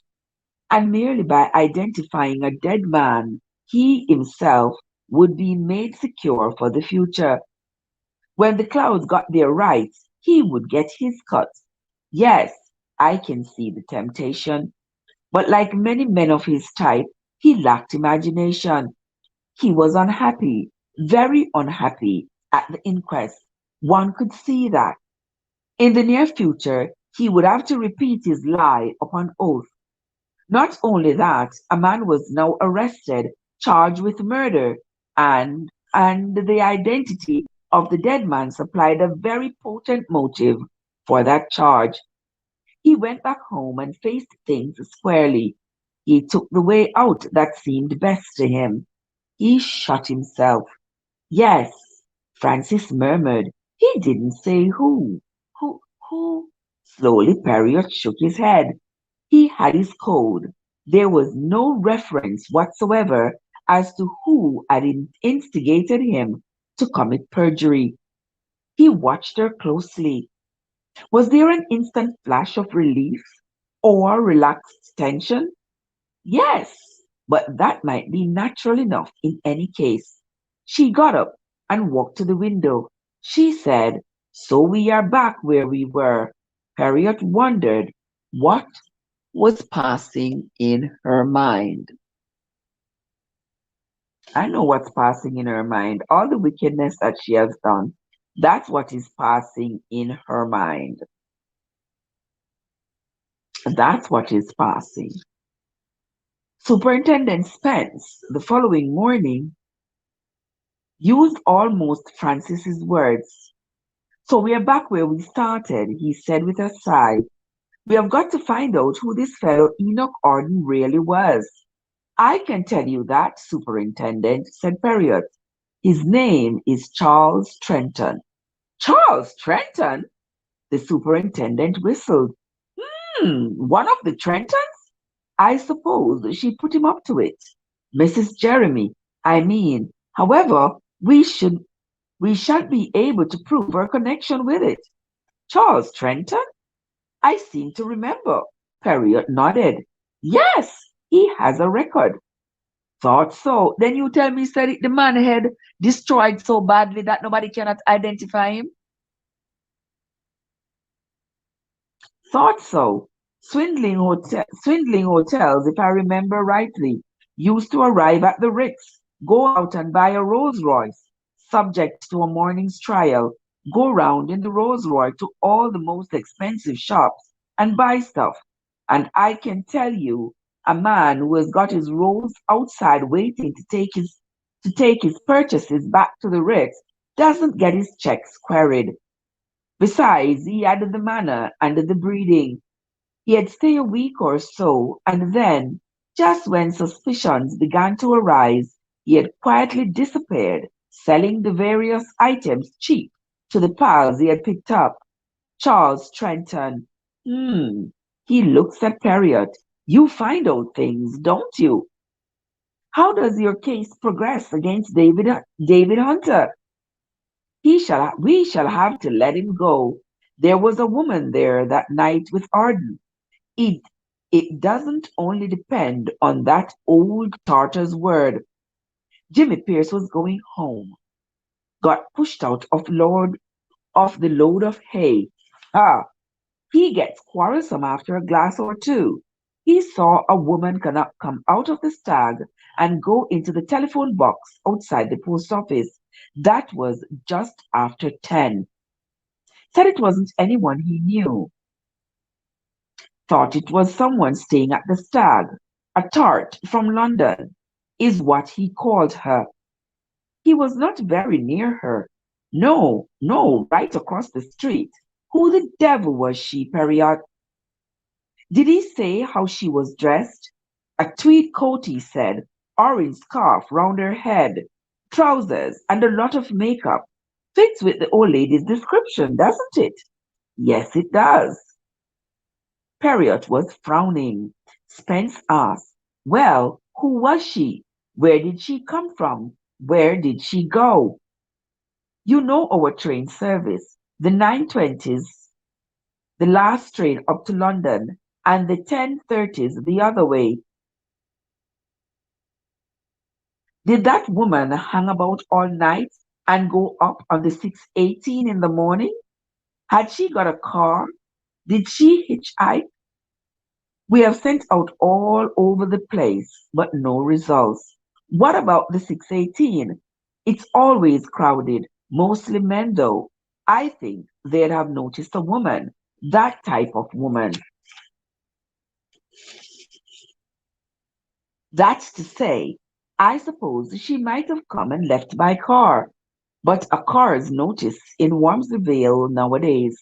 A: and merely by identifying a dead man, he himself would be made secure for the future. When the Clouds got their rights, he would get his cut. Yes, I can see the temptation. But like many men of his type, he lacked imagination. He was unhappy, very unhappy at the inquest. One could see that. In the near future, He would have to repeat his lie upon oath. Not only that, a man was now arrested, charged with murder, and the identity of the dead man supplied a very potent motive for that charge. He went back home and faced things squarely. He took the way out that seemed best to him. He shot himself. Yes, Francis murmured. He didn't say who. Who? Who? Slowly, Perriot shook his head. He had his code. There was no reference whatsoever as to who had instigated him to commit perjury. He watched her closely. Was there an instant flash of relief or relaxed tension? Yes, but that might be natural enough in any case. She got up and walked to the window. She said, "So we are back where we were." Harriet wondered what was passing in her mind. I know what's passing in her mind. All the wickedness that she has done. That's what is passing in her mind. That's what is passing. Superintendent Spence, the following morning, used almost Francis's words. "So we are back where we started," he said with a sigh. "We have got to find out who this fellow Enoch Arden really was." "I can tell you that, Superintendent," said Perriot. "His name is Charles Trenton." "Charles Trenton?" The superintendent whistled. One of the Trentons? I suppose she put him up to it. Mrs. Jeremy, I mean. However, we shan't be able to prove her connection with it." "Charles Trenton? I seem to remember." Perriot nodded. "Yes, he has a record." "Thought so. Then you tell me, said it the man had destroyed so badly that nobody cannot identify him?" "Thought so. Swindling hotels, if I remember rightly, used to arrive at the Ritz, go out and buy a Rolls Royce, subject to a morning's trial, go round in the Rolls Royce to all the most expensive shops and buy stuff. And I can tell you, a man who has got his rolls outside waiting to take his purchases back to the Ritz doesn't get his checks queried. Besides, he had the manner and the breeding. He'd stay a week or so, and then, just when suspicions began to arise, he had quietly disappeared, selling the various items cheap to the pals he had picked up. Charles Trenton. Hmm. He looks at Perriot. "You find out things, don't you? How does your case progress against David Hunter?" We shall have to let him go. There was a woman there that night with Arden. It it doesn't only depend on that old Tartar's word. Jimmy Pierce was going home, got pushed out of the load of hay. Ah, he gets quarrelsome after a glass or two. He saw a woman come out of the stag and go into the telephone box outside the post office. That was just after 10. Said it wasn't anyone he knew. Thought it was someone staying at the stag. A tart from London, is what he called her. He was not very near her. No, no, right across the street. Who the devil was she, Perriot? Did he say how she was dressed? A tweed coat, he said, orange scarf round her head, trousers, and a lot of makeup. Fits with the old lady's description, doesn't it? Yes, it does. Perriot was frowning. Spence asked, "Well, who was she? Where did she come from? Where did she go?" "You know our train service, the 9:20s, the last train up to London, and the 10:30s the other way. Did that woman hang about all night and go up on the 6:18 in the morning? Had she got a car? Did she hitchhike? We have sent out all over the place, but no results. What about the 6:18? It's always crowded, mostly men though. I think they'd have noticed a woman That type of woman. That's to say, I suppose she might have come and left by car. But a car's notice in Wormsville nowadays.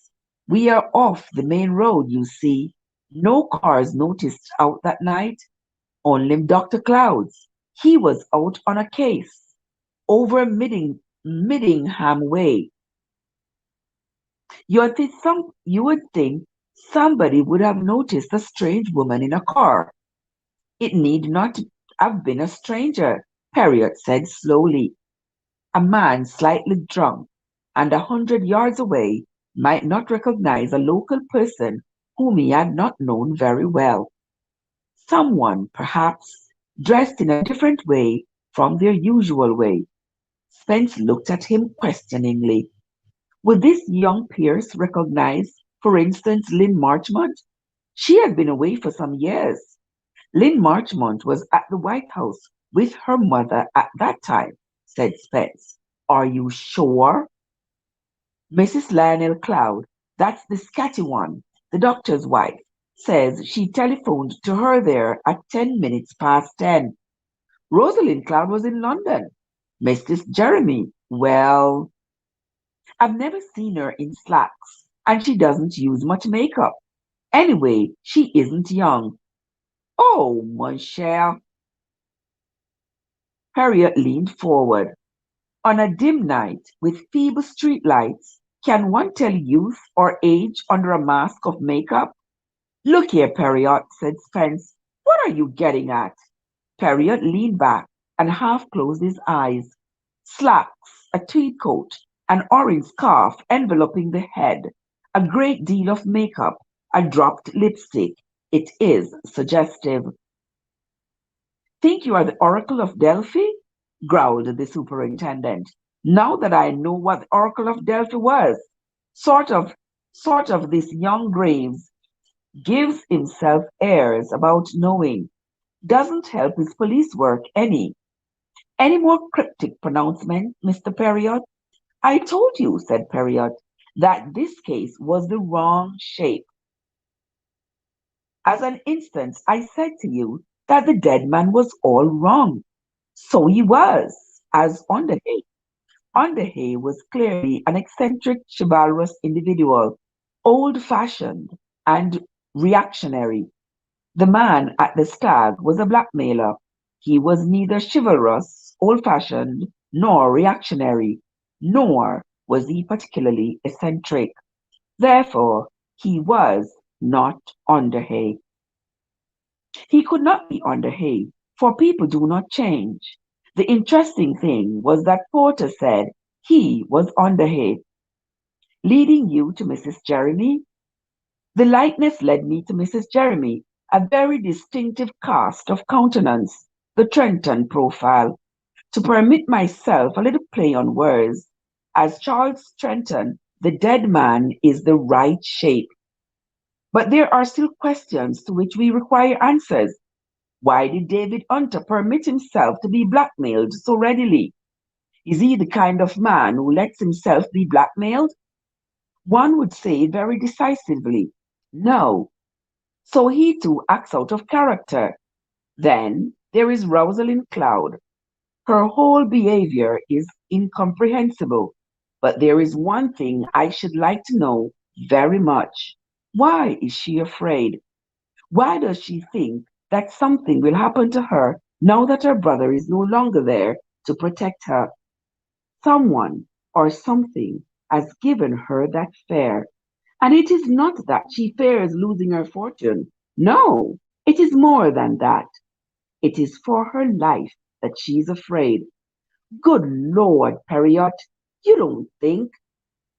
A: We are off the main road, you see. No cars noticed out that night. Only Dr. Clouds. He was out on a case over Middingham Way. You would think somebody would have noticed a strange woman in a car. It need not have been a stranger, Harriet said slowly. A man slightly drunk and 100 yards away might not recognize a local person whom he had not known very well. Someone, perhaps, dressed in a different way from their usual way. Spence looked at him questioningly. Would this young Pierce recognize, for instance, Lynn Marchmont? She had been away for some years. Lynn Marchmont was at the White House with her mother at that time, said Spence. Are you sure? Mrs. Lionel Cloud, that's the scatty one, the doctor's wife, says she telephoned to her there at 10 minutes past 10. Rosalind Cloud was in London. Mrs. Jeremy, well, I've never seen her in slacks, and she doesn't use much makeup. Anyway, she isn't young. Oh, mon cher. Harriet leaned forward. On a dim night with feeble street lights, can one tell youth or age under a mask of makeup? Look here, Perriot, said Spence. What are you getting at? Perriot leaned back and half closed his eyes. Slacks, a tweed coat, an orange scarf enveloping the head, a great deal of makeup, a dropped lipstick. It is suggestive. Think you are the Oracle of Delphi? Growled the superintendent. Now that I know what the Oracle of Delphi was, sort of, sort of this young Graves gives himself airs about knowing. Doesn't help his police work any. Any more cryptic pronouncement, Mr. Perriot? I told you, said Perriot, that this case was the wrong shape. As an instance, I said to you that the dead man was all wrong. So he was, as Underhay. Underhay was clearly an eccentric, chivalrous individual, old-fashioned and reactionary. The man at the Stag was a blackmailer. He was neither chivalrous, old-fashioned, nor reactionary, nor was he particularly eccentric. Therefore, he was not Underhay. He could not be Underhay, for people do not change. The interesting thing was that Porter said he was Underhay. Leading you to Mrs. Jeremy? The likeness led me to Mrs. Jeremy, a very distinctive cast of countenance, the Trenton profile. To permit myself a little play on words, as Charles Trenton, the dead man is the right shape. But there are still questions to which we require answers. Why did David Hunter permit himself to be blackmailed so readily? Is he the kind of man who lets himself be blackmailed? One would say very decisively, no. So he too acts out of character. Then there is Rosalind Cloud. Her whole behavior is incomprehensible. But there is one thing I should like to know very much. Why is she afraid? Why does she think that something will happen to her now that her brother is no longer there to protect her? Someone or something has given her that fear. And it is not that she fears losing her fortune. No, it is more than that. It is for her life that she is afraid. Good Lord, Perriot, you don't think.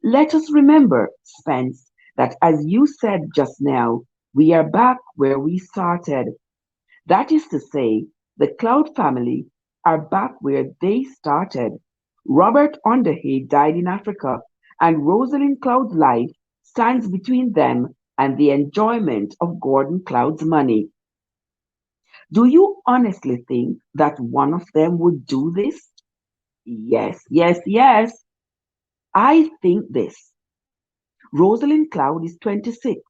A: Let us remember, Spence, that as you said just now, we are back where we started. That is to say, the Cloud family are back where they started. Robert Underhay died in Africa, and Rosalind Cloud's life stands between them and the enjoyment of Gordon Cloud's money. Do you honestly think that one of them would do this? Yes, yes, yes. I think this. Rosalind Cloud is 26,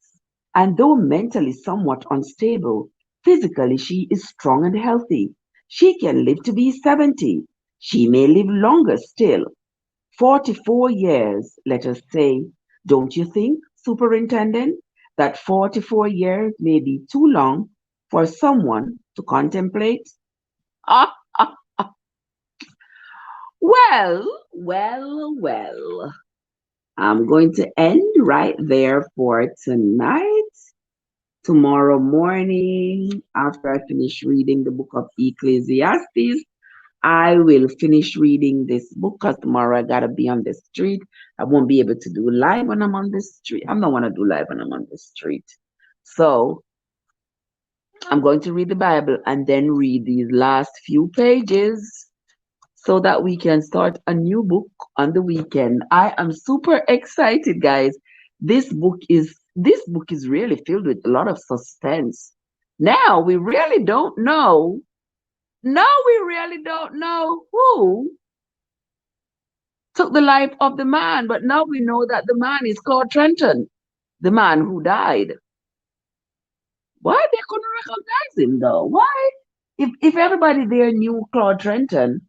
A: and though mentally somewhat unstable, physically she is strong and healthy. She can live to be 70. She may live longer still. 44 years, let us say. Don't you think, Superintendent, that 44 years may be too long for someone to contemplate? Ah, ah, well. I'm going to end right there for tonight. Tomorrow morning, after I finish reading the book of Ecclesiastes, I will finish reading this book because tomorrow I gotta be on the street. I won't be able to do live when I'm on the street. I don't want to do live when I'm on the street. So I'm going to read the Bible and then read these last few pages so that we can start a new book on the weekend. I am super excited, guys. This book is really filled with a lot of suspense. Now we really don't know. Now we really don't know who took the life of the man, but now we know that the man is Claude Trenton, the man who died. Why they couldn't recognize him though? Why? If everybody there knew Claude Trenton,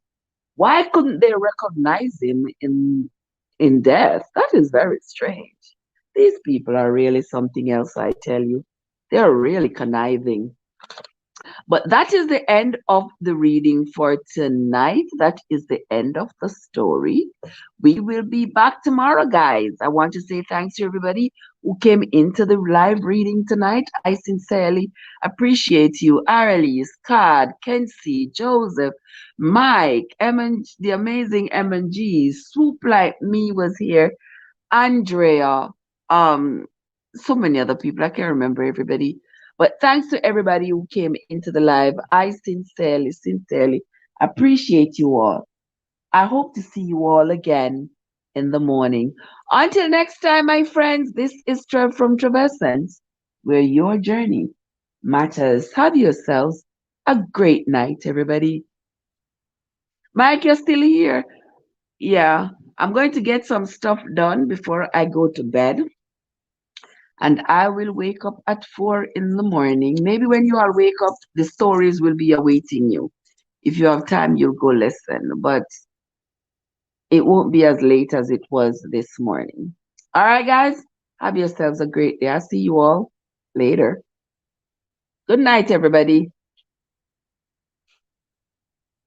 A: why couldn't they recognize him in death? That is very strange. These people are really something else, I tell you. They're really conniving. But that is the end of the reading for tonight. That is the end of the story. We will be back tomorrow, guys. I want to say thanks to everybody who came into the live reading tonight. I sincerely appreciate you. Arely, Scott, Kenzie, Joseph, Mike, the amazing M&G, Swoop Like Me was here, Andrea, um, so many other people. I can't remember everybody. But thanks to everybody who came into the live. I sincerely appreciate you all. I hope to see you all again in the morning. Until next time, my friends, this is Trev from Traversance, where your journey matters. Have yourselves a great night, everybody. Mike, you're still here. Yeah, I'm going to get some stuff done before I go to bed. And I will wake up at 4 in the morning. Maybe when you all wake up, the stories will be awaiting you. If you have time, you'll go listen, but it won't be as late as it was this morning. All right, guys, have yourselves a great day. I'll see you all later. Good night, everybody.